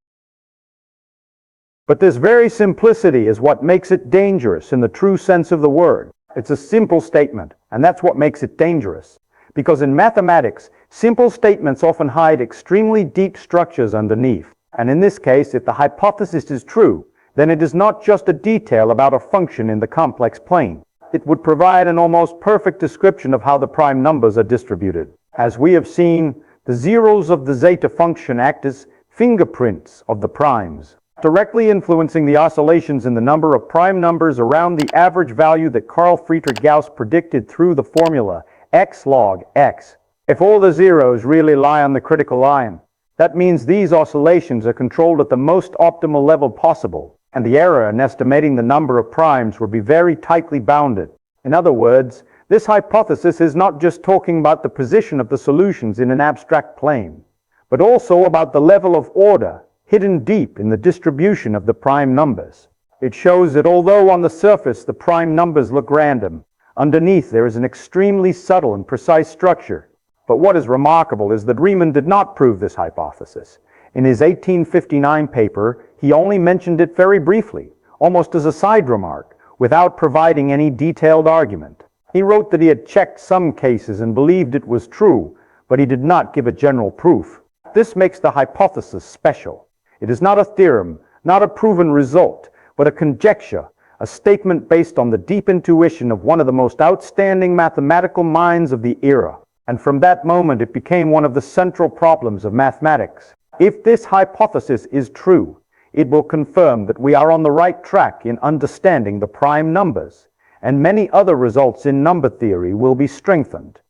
But this very simplicity is what makes it dangerous in the true sense of the word. It's a simple statement, and that's what makes it dangerous. Because in mathematics, simple statements often hide extremely deep structures underneath. And in this case, if the hypothesis is true, then it is not just a detail about a function in the complex plane. It would provide an almost perfect description of how the prime numbers are distributed. As we have seen, the zeros of the zeta function act as fingerprints of the primes, directly influencing the oscillations in the number of prime numbers around the average value that Carl Friedrich Gauss predicted through the formula x log x. If all the zeros really lie on the critical line, that means these oscillations are controlled at the most optimal level possible, and the error in estimating the number of primes will be very tightly bounded. In other words, this hypothesis is not just talking about the position of the solutions in an abstract plane, but also about the level of order hidden deep in the distribution of the prime numbers. It shows that although on the surface the prime numbers look random, underneath there is an extremely subtle and precise structure. But what is remarkable is that Riemann did not prove this hypothesis. In his 1859 paper, he only mentioned it very briefly, almost as a side remark, without providing any detailed argument. He wrote that he had checked some cases and believed it was true, but he did not give a general proof. This makes the hypothesis special. It is not a theorem, not a proven result, but a conjecture, a statement based on the deep intuition of one of the most outstanding mathematical minds of the era. And from that moment it became one of the central problems of mathematics. If this hypothesis is true, it will confirm that we are on the right track in understanding the prime numbers, and many other results in number theory will be strengthened.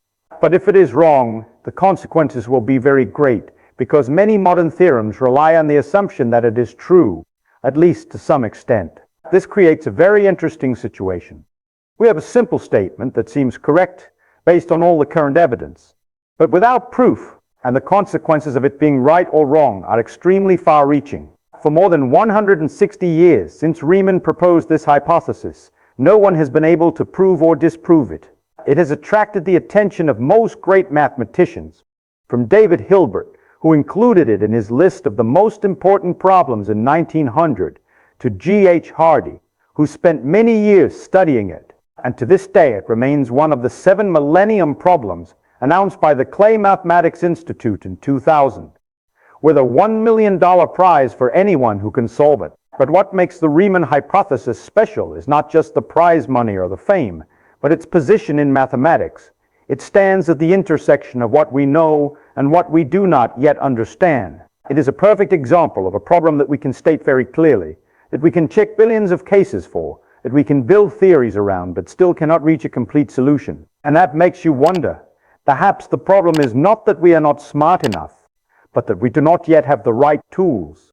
But if it is wrong, the consequences will be very great, because many modern theorems rely on the assumption that it is true, at least to some extent. This creates a very interesting situation. We have a simple statement that seems correct based on all the current evidence, but without proof, and the consequences of it being right or wrong are extremely far-reaching. For more than 160 years since Riemann proposed this hypothesis, no one has been able to prove or disprove it. It has attracted the attention of most great mathematicians, from David Hilbert, who included it in his list of the most important problems in 1900, to G.H. Hardy, who spent many years studying it, and to this day it remains one of the 7 millennium problems announced by the Clay Mathematics Institute in 2000, with a $1 million prize for anyone who can solve it. But what makes the Riemann hypothesis special is not just the prize money or the fame, but its position in mathematics. It stands at the intersection of what we know and what we do not yet understand. It is a perfect example of a problem that we can state very clearly, that we can check billions of cases for, that we can build theories around, but still cannot reach a complete solution. And that makes you wonder, perhaps the problem is not that we are not smart enough, but that we do not yet have the right tools.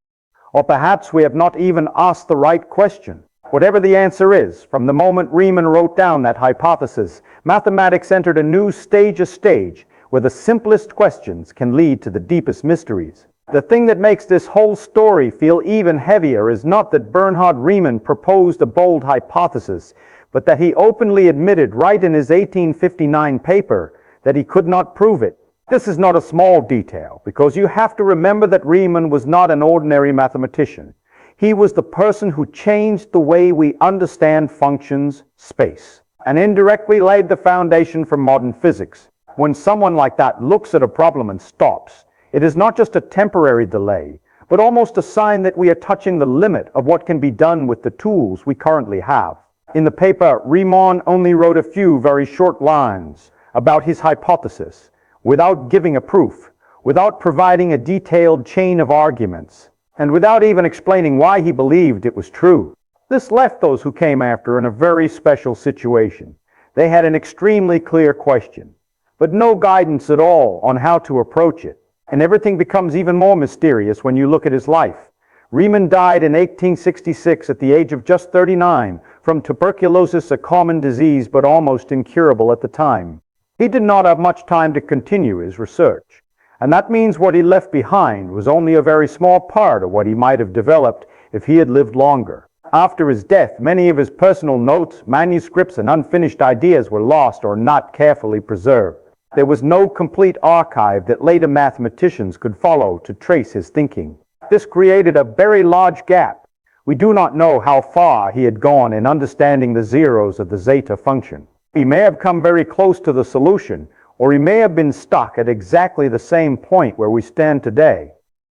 Or perhaps we have not even asked the right question. Whatever the answer is, from the moment Riemann wrote down that hypothesis, mathematics entered a new stage where the simplest questions can lead to the deepest mysteries. The thing that makes this whole story feel even heavier is not that Bernhard Riemann proposed a bold hypothesis, but that he openly admitted right in his 1859 paper that he could not prove it. This is not a small detail, because you have to remember that Riemann was not an ordinary mathematician. He was the person who changed the way we understand functions, space, and indirectly laid the foundation for modern physics. When someone like that looks at a problem and stops, it is not just a temporary delay, but almost a sign that we are touching the limit of what can be done with the tools we currently have. In the paper, Riemann only wrote a few very short lines about his hypothesis, without giving a proof, without providing a detailed chain of arguments, and without even explaining why he believed it was true. This left those who came after in a very special situation. They had an extremely clear question, but no guidance at all on how to approach it. And everything becomes even more mysterious when you look at his life. Riemann died in 1866 at the age of just 39 from tuberculosis, a common disease but almost incurable at the time. He did not have much time to continue his research, and that means what he left behind was only a very small part of what he might have developed if he had lived longer. After his death, many of his personal notes, manuscripts, and unfinished ideas were lost or not carefully preserved. There was no complete archive that later mathematicians could follow to trace his thinking. This created a very large gap. We do not know how far he had gone in understanding the zeros of the zeta function. He may have come very close to the solution, or he may have been stuck at exactly the same point where we stand today.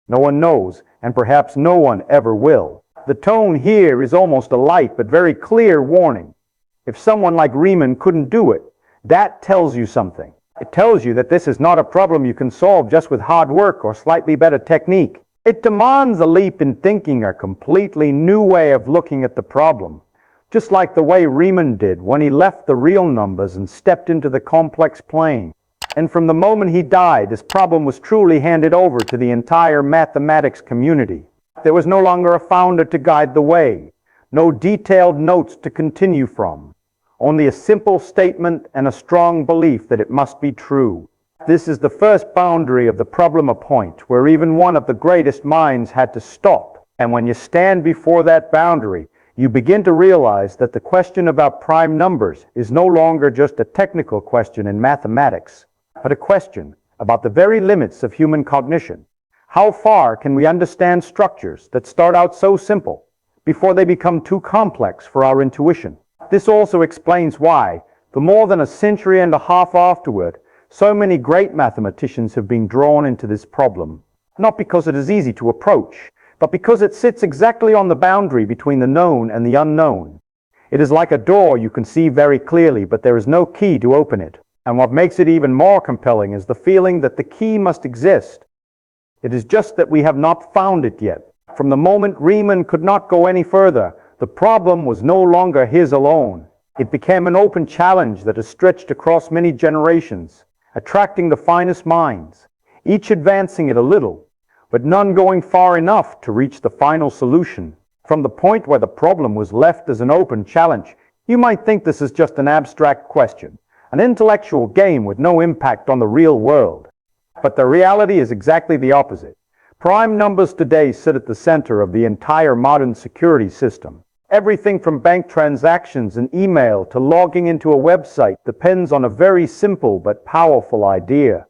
No one knows, and perhaps no one ever will. The tone here is almost a light but very clear warning. If someone like Riemann couldn't do it, that tells you something. It tells you that this is not a problem you can solve just with hard work or slightly better technique. It demands a leap in thinking, a completely new way of looking at the problem, just like the way Riemann did when he left the real numbers and stepped into the complex plane. And from the moment he died, this problem was truly handed over to the entire mathematics community. There was no longer a founder to guide the way, no detailed notes to continue from. Only a simple statement and a strong belief that it must be true. This is the first boundary of the problem, a point where even one of the greatest minds had to stop. And when you stand before that boundary, you begin to realize that the question about prime numbers is no longer just a technical question in mathematics, but a question about the very limits of human cognition. How far can we understand structures that start out so simple before they become too complex for our intuition? This also explains why, for more than a century and a half afterward, so many great mathematicians have been drawn into this problem. Not because it is easy to approach, but because it sits exactly on the boundary between the known and the unknown. It is like a door you can see very clearly, but there is no key to open it. And what makes it even more compelling is the feeling that the key must exist. It is just that we have not found it yet. From the moment Riemann could not go any further, the problem was no longer his alone. It became an open challenge that has stretched across many generations, attracting the finest minds, each advancing it a little, but none going far enough to reach the final solution. From the point where the problem was left as an open challenge, you might think this is just an abstract question, an intellectual game with no impact on the real world. But the reality is exactly the opposite. Prime numbers today sit at the center of the entire modern security system. Everything from bank transactions and email to logging into a website depends on a very simple but powerful idea.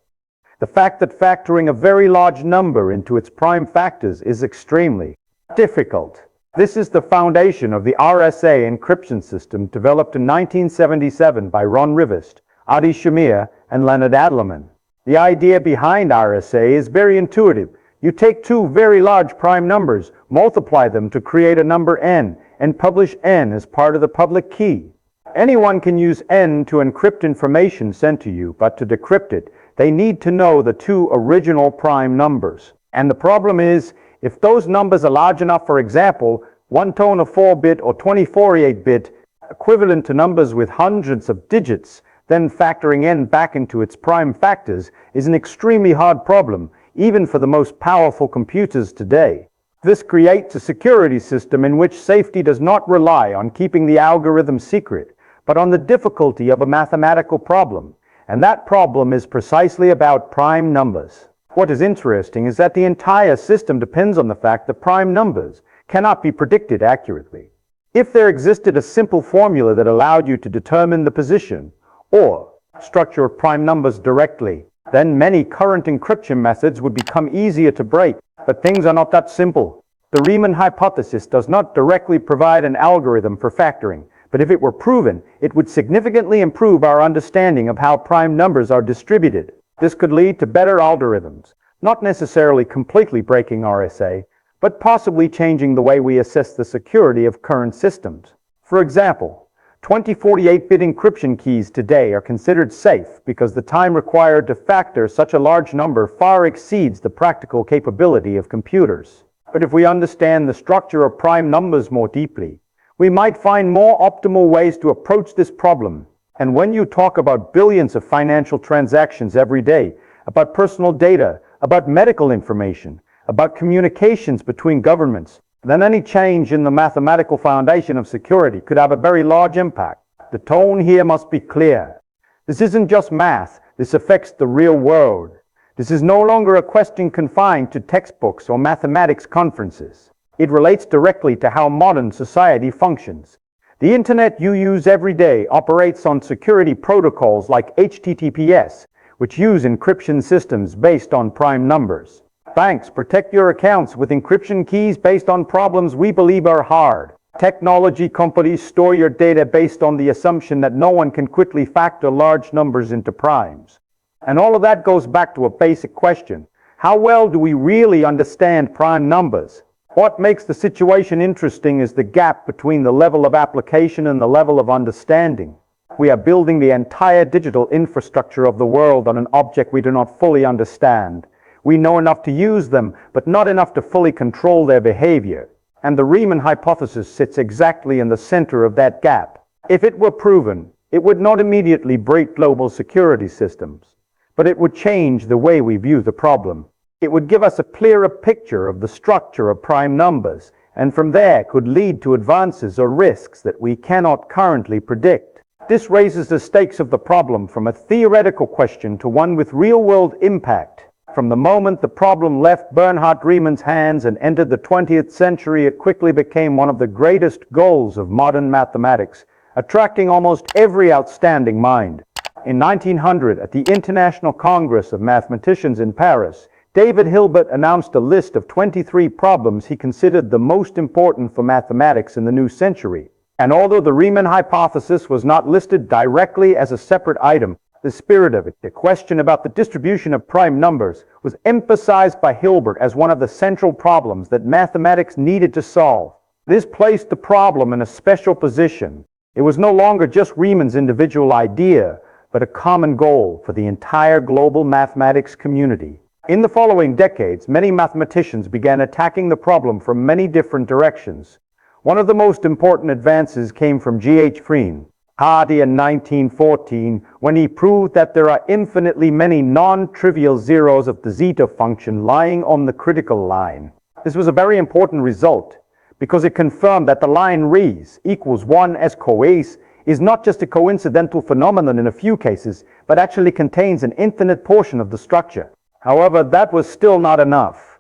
The fact that factoring a very large number into its prime factors is extremely difficult. This is the foundation of the RSA encryption system developed in 1977 by Ron Rivest, Adi Shamir, and Leonard Adleman. The idea behind RSA is very intuitive. You take two very large prime numbers, multiply them to create a number n, and publish n as part of the public key. Anyone can use n to encrypt information sent to you, but to decrypt it, they need to know the two original prime numbers. And the problem is, if those numbers are large enough, for example, 1 tone of 4-bit or 2048-bit, equivalent to numbers with hundreds of digits, then factoring n back into its prime factors is an extremely hard problem, even for the most powerful computers today. This creates a security system in which safety does not rely on keeping the algorithm secret, but on the difficulty of a mathematical problem. And that problem is precisely about prime numbers. What is interesting is that the entire system depends on the fact that prime numbers cannot be predicted accurately. If there existed a simple formula that allowed you to determine the position or structure of prime numbers directly, then many current encryption methods would become easier to break. But things are not that simple. The Riemann hypothesis does not directly provide an algorithm for factoring, but if it were proven, it would significantly improve our understanding of how prime numbers are distributed. This could lead to better algorithms, not necessarily completely breaking RSA, but possibly changing the way we assess the security of current systems. For example, 2048-bit encryption keys today are considered safe because the time required to factor such a large number far exceeds the practical capability of computers. But if we understand the structure of prime numbers more deeply, we might find more optimal ways to approach this problem. And when you talk about billions of financial transactions every day, about personal data, about medical information, about communications between governments, then any change in the mathematical foundation of security could have a very large impact. The tone here must be clear. This isn't just math, this affects the real world. This is no longer a question confined to textbooks or mathematics conferences. It relates directly to how modern society functions. The internet you use every day operates on security protocols like HTTPS, which use encryption systems based on prime numbers. Banks protect your accounts with encryption keys based on problems we believe are hard. Technology companies store your data based on the assumption that no one can quickly factor large numbers into primes. And all of that goes back to a basic question. How well do we really understand prime numbers? What makes the situation interesting is the gap between the level of application and the level of understanding. We are building the entire digital infrastructure of the world on an object we do not fully understand. We know enough to use them, but not enough to fully control their behavior. And the Riemann hypothesis sits exactly in the center of that gap. If it were proven, it would not immediately break global security systems, but it would change the way we view the problem. It would give us a clearer picture of the structure of prime numbers, and from there could lead to advances or risks that we cannot currently predict. This raises the stakes of the problem from a theoretical question to one with real-world impact. From the moment the problem left Bernhard Riemann's hands and entered the 20th century, it quickly became one of the greatest goals of modern mathematics, attracting almost every outstanding mind. In 1900, at the International Congress of Mathematicians in Paris, David Hilbert announced a list of 23 problems he considered the most important for mathematics in the new century. And although the Riemann hypothesis was not listed directly as a separate item, the spirit of it, the question about the distribution of prime numbers, was emphasized by Hilbert as one of the central problems that mathematics needed to solve. This placed the problem in a special position. It was no longer just Riemann's individual idea, but a common goal for the entire global mathematics community. In the following decades, many mathematicians began attacking the problem from many different directions. One of the most important advances came from G.H. Feynman, Hardy in 1914, when he proved that there are infinitely many non-trivial zeros of the zeta function lying on the critical line. This was a very important result because it confirmed that the line Res equals 1 as coace is not just a coincidental phenomenon in a few cases, but actually contains an infinite portion of the structure. However, that was still not enough.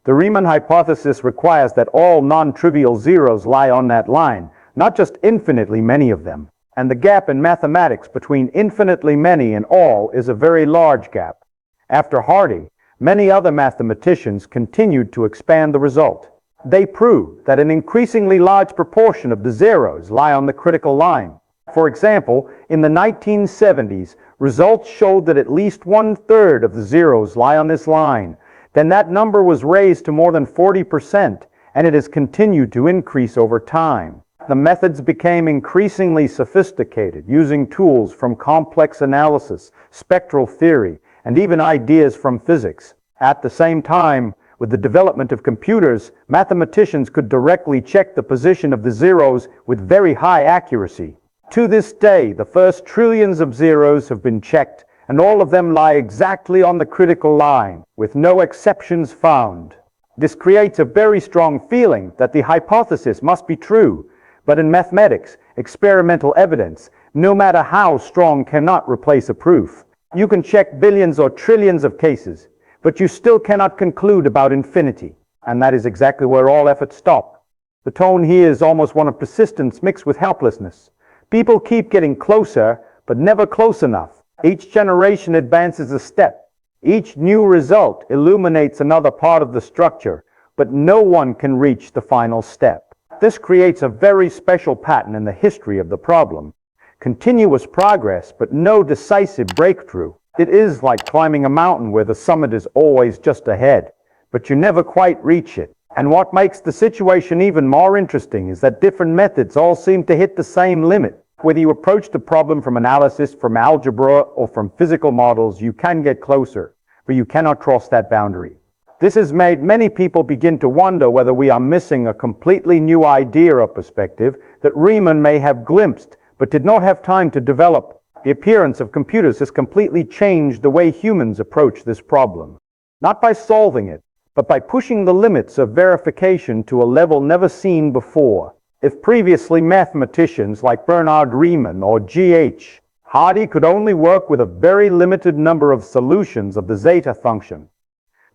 The Riemann hypothesis requires that all non-trivial zeros lie on that line, not just infinitely many of them. And the gap in mathematics between infinitely many and all is a very large gap. After Hardy, many other mathematicians continued to expand the result. They proved that an increasingly large proportion of the zeros lie on the critical line. For example, in the 1970s, results showed that at least 1/3 of the zeros lie on this line. Then that number was raised to more than 40%, and it has continued to increase over time. The methods became increasingly sophisticated, using tools from complex analysis, spectral theory, and even ideas from physics. At the same time, with the development of computers, mathematicians could directly check the position of the zeros with very high accuracy. To this day, the first trillions of zeros have been checked, and all of them lie exactly on the critical line, with no exceptions found. This creates a very strong feeling that the hypothesis must be true, but in mathematics, experimental evidence, no matter how strong, cannot replace a proof. You can check billions or trillions of cases, but you still cannot conclude about infinity, and that is exactly where all efforts stop. The tone here is almost one of persistence mixed with helplessness. People keep getting closer, but never close enough. Each generation advances a step. Each new result illuminates another part of the structure, but no one can reach the final step. This creates a very special pattern in the history of the problem. Continuous progress, but no decisive breakthrough. It is like climbing a mountain where the summit is always just ahead, but you never quite reach it. And what makes the situation even more interesting is that different methods all seem to hit the same limit. Whether you approach the problem from analysis, from algebra, or from physical models, you can get closer, but you cannot cross that boundary. This has made many people begin to wonder whether we are missing a completely new idea or perspective that Riemann may have glimpsed, but did not have time to develop. The appearance of computers has completely changed the way humans approach this problem. Not by solving it, but by pushing the limits of verification to a level never seen before. If previously mathematicians like Bernhard Riemann or G.H. Hardy could only work with a very limited number of solutions of the zeta function,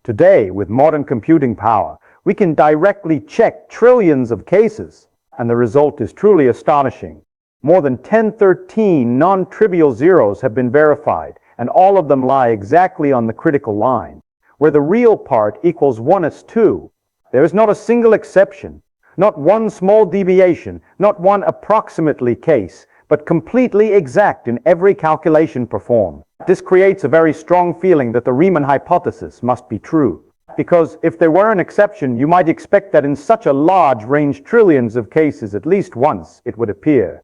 today, with modern computing power, we can directly check trillions of cases, and the result is truly astonishing. More than 1013 non-trivial zeros have been verified, and all of them lie exactly on the critical line, where the real part equals 1/2. There is not a single exception. Not one small deviation, not one approximately case, but completely exact in every calculation performed. This creates a very strong feeling that the Riemann hypothesis must be true. Because if there were an exception, you might expect that in such a large range, trillions of cases, at least once, it would appear.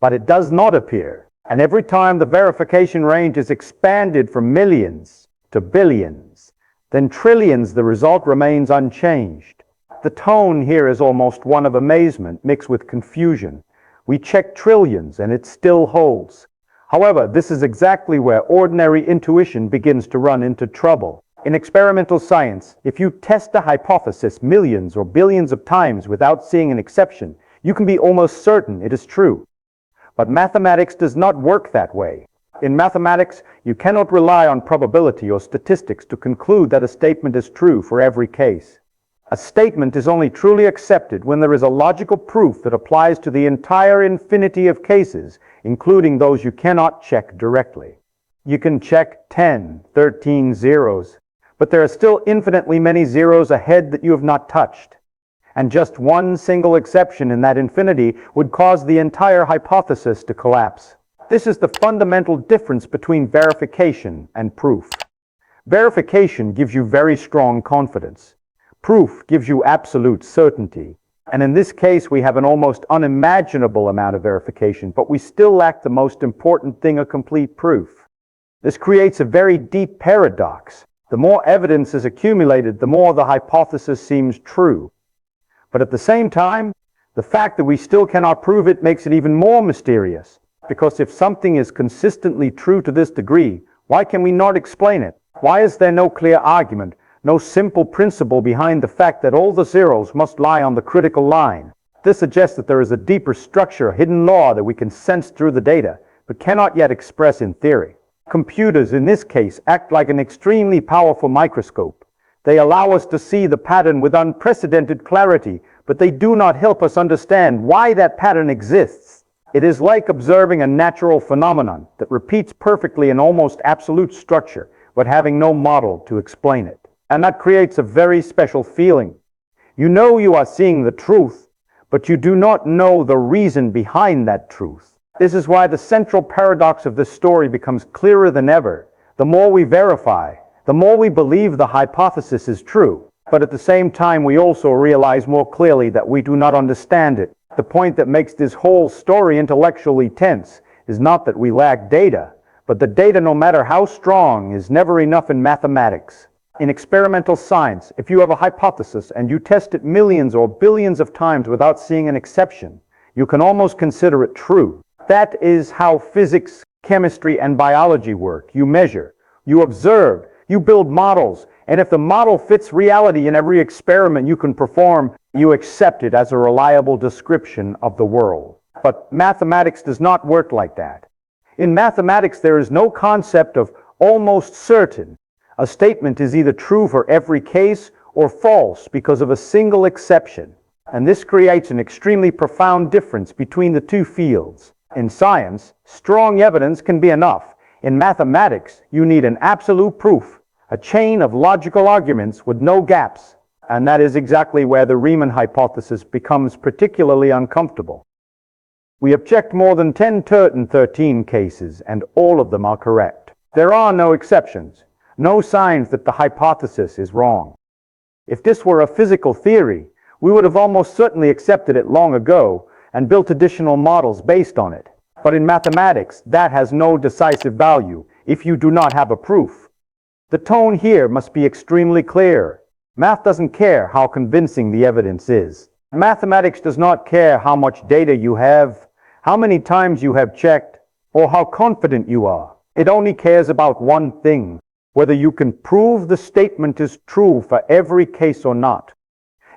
But it does not appear. And every time the verification range is expanded from millions to billions, then trillions, the result remains unchanged. The tone here is almost one of amazement mixed with confusion. We check trillions and it still holds. However, this is exactly where ordinary intuition begins to run into trouble. In experimental science, if you test a hypothesis millions or billions of times without seeing an exception, you can be almost certain it is true. But mathematics does not work that way. In mathematics, you cannot rely on probability or statistics to conclude that a statement is true for every case. A statement is only truly accepted when there is a logical proof that applies to the entire infinity of cases, including those you cannot check directly. You can check 10, 13 zeros, but there are still infinitely many zeros ahead that you have not touched. And just one single exception in that infinity would cause the entire hypothesis to collapse. This is the fundamental difference between verification and proof. Verification gives you very strong confidence. Proof gives you absolute certainty. And in this case, we have an almost unimaginable amount of verification, but we still lack the most important thing, a complete proof. This creates a very deep paradox. The more evidence is accumulated, the more the hypothesis seems true. But at the same time, the fact that we still cannot prove it makes it even more mysterious. Because if something is consistently true to this degree, why can we not explain it? Why is there no clear argument? No simple principle behind the fact that all the zeros must lie on the critical line. This suggests that there is a deeper structure, a hidden law that we can sense through the data, but cannot yet express in theory. Computers, in this case, act like an extremely powerful microscope. They allow us to see the pattern with unprecedented clarity, but they do not help us understand why that pattern exists. It is like observing a natural phenomenon that repeats perfectly in almost absolute structure, but having no model to explain it. And that creates a very special feeling. You know you are seeing the truth, but you do not know the reason behind that truth. This is why the central paradox of this story becomes clearer than ever. The more we verify, the more we believe the hypothesis is true. But at the same time, we also realize more clearly that we do not understand it. The point that makes this whole story intellectually tense is not that we lack data, but the data, no matter how strong, is never enough in mathematics. In experimental science, if you have a hypothesis and you test it millions or billions of times without seeing an exception, you can almost consider it true. That is how physics, chemistry, and biology work. You measure, you observe, you build models, and if the model fits reality in every experiment you can perform, you accept it as a reliable description of the world. But mathematics does not work like that. In mathematics, there is no concept of almost certain. A statement is either true for every case or false because of a single exception. And this creates an extremely profound difference between the two fields. In science, strong evidence can be enough. In mathematics, you need an absolute proof, a chain of logical arguments with no gaps. And that is exactly where the Riemann hypothesis becomes particularly uncomfortable. We have checked more than 10 and 13 cases, and all of them are correct. There are no exceptions, no signs that the hypothesis is wrong. If this were a physical theory, we would have almost certainly accepted it long ago and built additional models based on it. But in mathematics, that has no decisive value if you do not have a proof. The tone here must be extremely clear. Math doesn't care how convincing the evidence is. Mathematics does not care how much data you have, how many times you have checked, or how confident you are. It only cares about one thing, whether you can prove the statement is true for every case or not.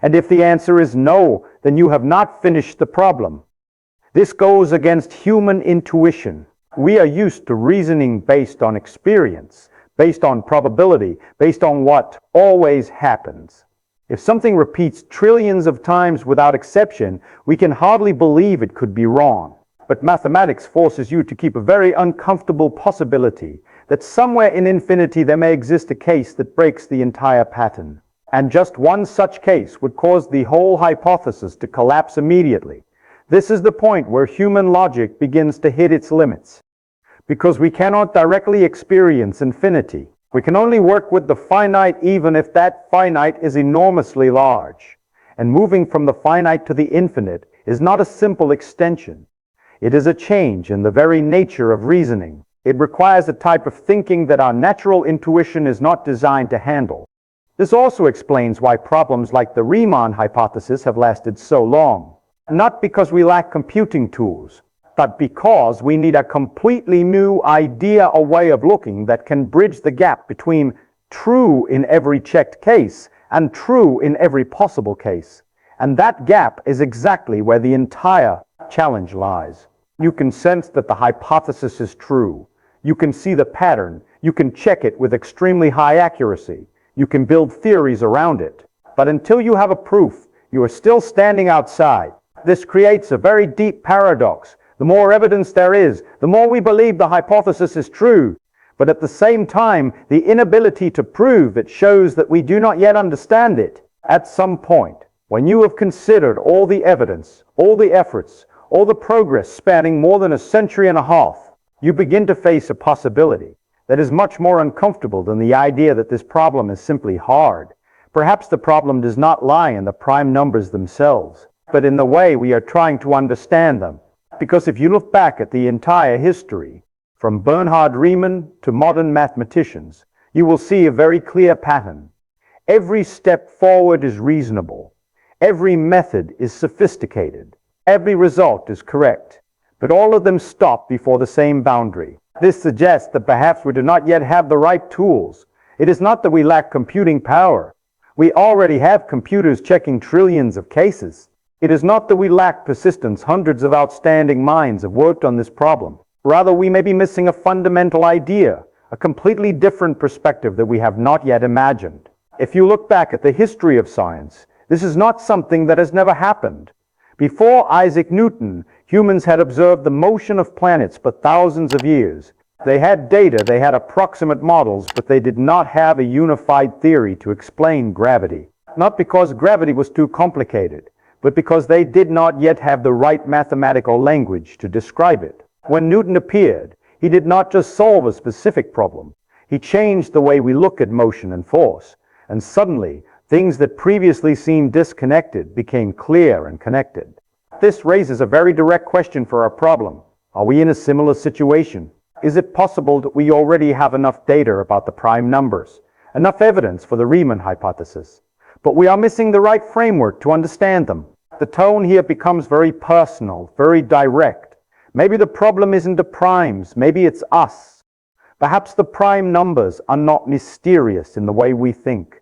And if the answer is no, then you have not finished the problem. This goes against human intuition. We are used to reasoning based on experience, based on probability, based on what always happens. If something repeats trillions of times without exception, we can hardly believe it could be wrong. But mathematics forces you to keep a very uncomfortable possibility that somewhere in infinity there may exist a case that breaks the entire pattern. And just one such case would cause the whole hypothesis to collapse immediately. This is the point where human logic begins to hit its limits. Because we cannot directly experience infinity. We can only work with the finite even if that finite is enormously large. And moving from the finite to the infinite is not a simple extension. It is a change in the very nature of reasoning. It requires a type of thinking that our natural intuition is not designed to handle. This also explains why problems like the Riemann hypothesis have lasted so long. Not because we lack computing tools, but because we need a completely new idea or way of looking that can bridge the gap between true in every checked case and true in every possible case. And that gap is exactly where the entire challenge lies. You can sense that the hypothesis is true. You can see the pattern. You can check it with extremely high accuracy. You can build theories around it. But until you have a proof, you are still standing outside. This creates a very deep paradox. The more evidence there is, the more we believe the hypothesis is true. But at the same time, the inability to prove it shows that we do not yet understand it. At some point, when you have considered all the evidence, all the efforts, all the progress spanning more than a century and a half, you begin to face a possibility that is much more uncomfortable than the idea that this problem is simply hard. Perhaps the problem does not lie in the prime numbers themselves, but in the way we are trying to understand them. Because if you look back at the entire history, from Bernhard Riemann to modern mathematicians, you will see a very clear pattern. Every step forward is reasonable. Every method is sophisticated. Every result is correct. But all of them stop before the same boundary. This suggests that perhaps we do not yet have the right tools. It is not that we lack computing power. We already have computers checking trillions of cases. It is not that we lack persistence. Hundreds of outstanding minds have worked on this problem. Rather, we may be missing a fundamental idea, a completely different perspective that we have not yet imagined. If you look back at the history of science, this is not something that has never happened. Before Isaac Newton, humans had observed the motion of planets for thousands of years. They had data, they had approximate models, but they did not have a unified theory to explain gravity. Not because gravity was too complicated, but because they did not yet have the right mathematical language to describe it. When Newton appeared, he did not just solve a specific problem. He changed the way we look at motion and force. And suddenly, things that previously seemed disconnected became clear and connected. This raises a very direct question for our problem. Are we in a similar situation? Is it possible that we already have enough data about the prime numbers, enough evidence for the Riemann hypothesis, but we are missing the right framework to understand them? The tone here becomes very personal, very direct. Maybe the problem isn't the primes, maybe it's us. Perhaps the prime numbers are not mysterious in the way we think.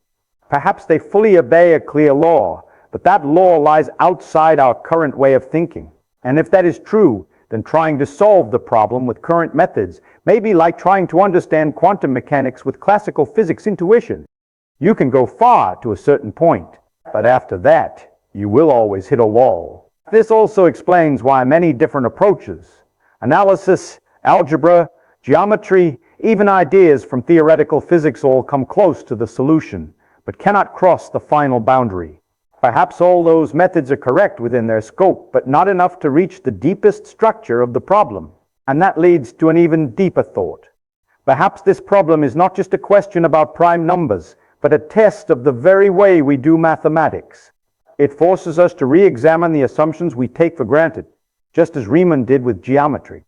Perhaps they fully obey a clear law, but that law lies outside our current way of thinking. And if that is true, then trying to solve the problem with current methods may be like trying to understand quantum mechanics with classical physics intuition. You can go far to a certain point, but after that, you will always hit a wall. This also explains why many different approaches, analysis, algebra, geometry, even ideas from theoretical physics all come close to the solution, but cannot cross the final boundary. Perhaps all those methods are correct within their scope, but not enough to reach the deepest structure of the problem. And that leads to an even deeper thought. Perhaps this problem is not just a question about prime numbers, but a test of the very way we do mathematics. It forces us to re-examine the assumptions we take for granted, just as Riemann did with geometry.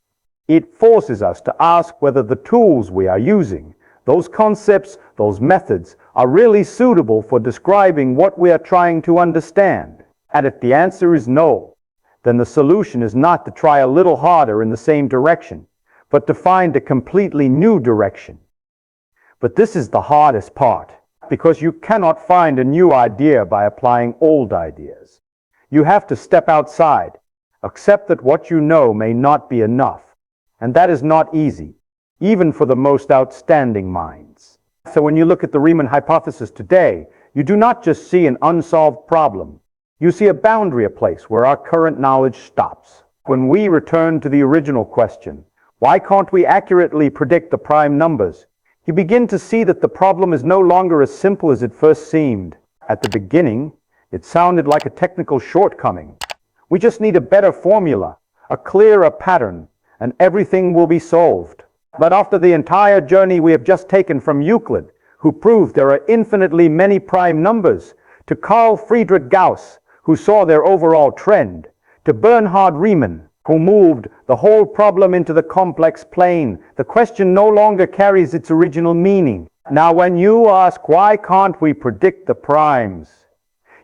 It forces us to ask whether the tools we are using, those concepts, those methods, are really suitable for describing what we are trying to understand. And if the answer is no, then the solution is not to try a little harder in the same direction, but to find a completely new direction. But this is the hardest part, because you cannot find a new idea by applying old ideas. You have to step outside, accept that what you know may not be enough, and that is not easy, even for the most outstanding minds. So when you look at the Riemann hypothesis today, you do not just see an unsolved problem. You see a boundary, a place where our current knowledge stops. When we return to the original question, why can't we accurately predict the prime numbers? You begin to see that the problem is no longer as simple as it first seemed. At the beginning, it sounded like a technical shortcoming. We just need a better formula, a clearer pattern, and everything will be solved. But after the entire journey we have just taken from Euclid, who proved there are infinitely many prime numbers, to Carl Friedrich Gauss, who saw their overall trend, to Bernhard Riemann, who moved the whole problem into the complex plane, the question no longer carries its original meaning. Now when you ask, why can't we predict the primes?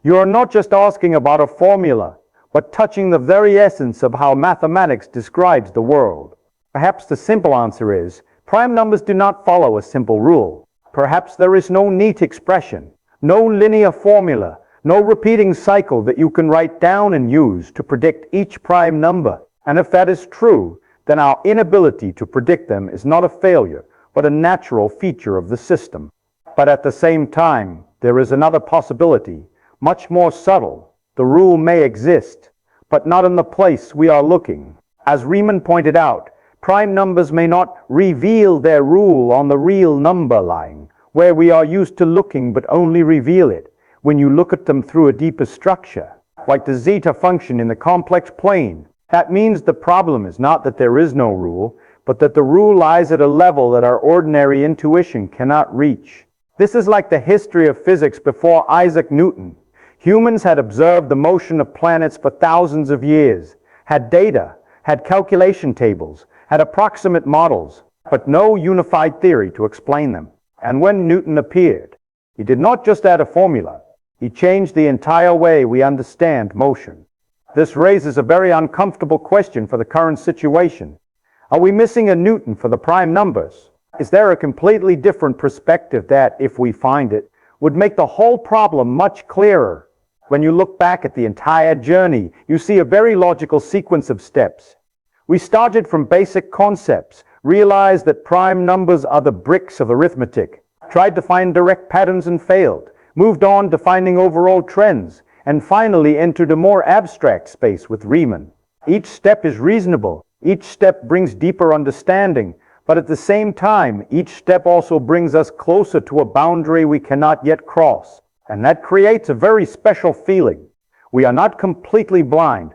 You are not just asking about a formula, but touching the very essence of how mathematics describes the world. Perhaps the simple answer is, prime numbers do not follow a simple rule. Perhaps there is no neat expression, no linear formula, no repeating cycle that you can write down and use to predict each prime number. And if that is true, then our inability to predict them is not a failure, but a natural feature of the system. But at the same time, there is another possibility, much more subtle. The rule may exist, but not in the place we are looking. As Riemann pointed out, prime numbers may not reveal their rule on the real number line, where we are used to looking, but only reveal it when you look at them through a deeper structure, like the zeta function in the complex plane. That means the problem is not that there is no rule, but that the rule lies at a level that our ordinary intuition cannot reach. This is like the history of physics before Isaac Newton. Humans had observed the motion of planets for thousands of years, had data, had calculation tables, had approximate models, but no unified theory to explain them. And when Newton appeared, he did not just add a formula, he changed the entire way we understand motion. This raises a very uncomfortable question for the current situation. Are we missing a Newton for the prime numbers? Is there a completely different perspective that, if we find it, would make the whole problem much clearer? When you look back at the entire journey, you see a very logical sequence of steps. We started from basic concepts, realized that prime numbers are the bricks of arithmetic, tried to find direct patterns and failed, moved on to finding overall trends, and finally entered a more abstract space with Riemann. Each step is reasonable, each step brings deeper understanding, but at the same time, each step also brings us closer to a boundary we cannot yet cross. And that creates a very special feeling. We are not completely blind,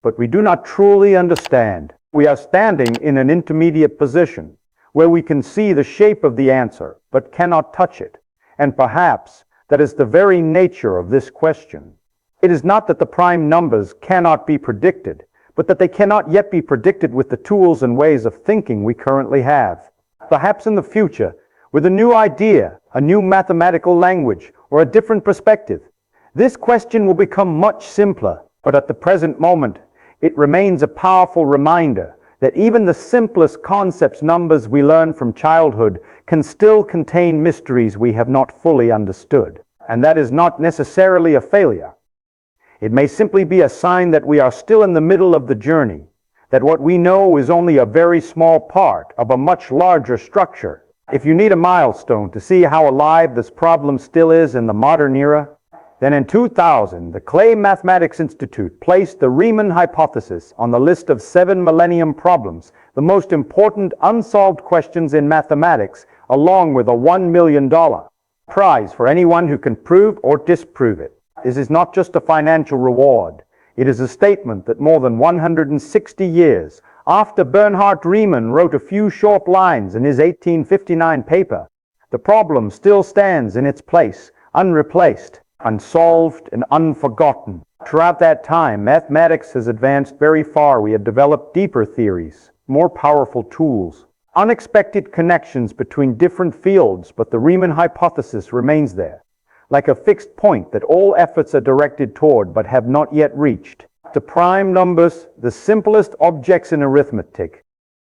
but we do not truly understand. We are standing in an intermediate position, where we can see the shape of the answer, but cannot touch it. And perhaps that is the very nature of this question. It is not that the prime numbers cannot be predicted, but that they cannot yet be predicted with the tools and ways of thinking we currently have. Perhaps in the future, with a new idea, a new mathematical language, or a different perspective, this question will become much simpler, but at the present moment, it remains a powerful reminder that even the simplest concepts numbers we learn from childhood can still contain mysteries we have not fully understood. And that is not necessarily a failure. It may simply be a sign that we are still in the middle of the journey, that what we know is only a very small part of a much larger structure. If you need a milestone to see how alive this problem still is in the modern era, then in 2000, the Clay Mathematics Institute placed the Riemann hypothesis on the list of 7 Millennium Problems, the most important unsolved questions in mathematics, along with a $1 million prize for anyone who can prove or disprove it. This is not just a financial reward. It is a statement that more than 160 years after Bernhard Riemann wrote a few short lines in his 1859 paper, the problem still stands in its place, unreplaced, unsolved, and unforgotten. Throughout that time, mathematics has advanced very far. We have developed deeper theories, more powerful tools, unexpected connections between different fields, but the Riemann hypothesis remains there, like a fixed point that all efforts are directed toward but have not yet reached. The prime numbers, the simplest objects in arithmetic,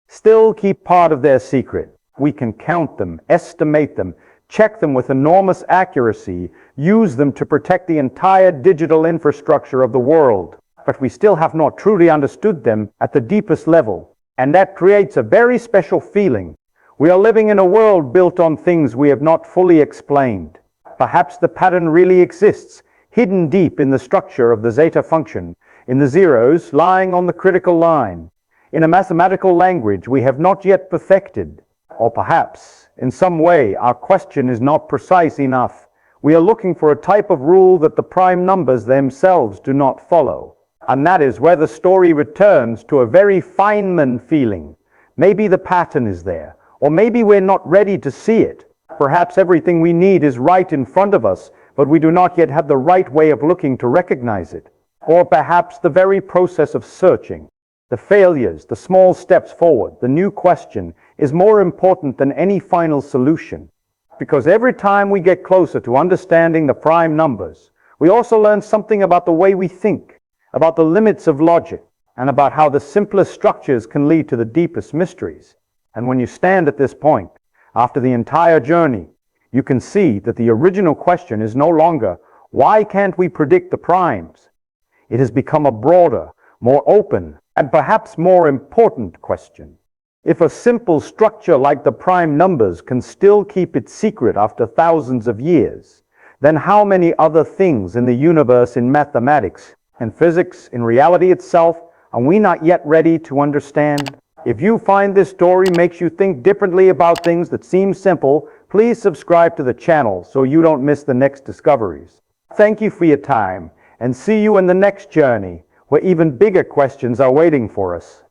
still keep part of their secret. We can count them, estimate them, check them with enormous accuracy, use them to protect the entire digital infrastructure of the world. But we still have not truly understood them at the deepest level. And that creates a very special feeling. We are living in a world built on things we have not fully explained. Perhaps the pattern really exists, hidden deep in the structure of the zeta function, in the zeros lying on the critical line, in a mathematical language we have not yet perfected. Or perhaps, in some way, our question is not precise enough. We are looking for a type of rule that the prime numbers themselves do not follow. And that is where the story returns to a very Feynman feeling. Maybe the pattern is there, or maybe we're not ready to see it. Perhaps everything we need is right in front of us, but we do not yet have the right way of looking to recognize it. Or perhaps the very process of searching, the failures, the small steps forward, the new question, is more important than any final solution. Because every time we get closer to understanding the prime numbers, we also learn something about the way we think, about the limits of logic, and about how the simplest structures can lead to the deepest mysteries. And when you stand at this point, after the entire journey, you can see that the original question is no longer, why can't we predict the primes? It has become a broader, more open, and perhaps more important question. If a simple structure like the prime numbers can still keep its secret after thousands of years, then how many other things in the universe, in mathematics, in physics, in reality itself, are we not yet ready to understand? If you find this story makes you think differently about things that seem simple, please subscribe to the channel so you don't miss the next discoveries. Thank you for your time, and see you in the next journey, where even bigger questions are waiting for us.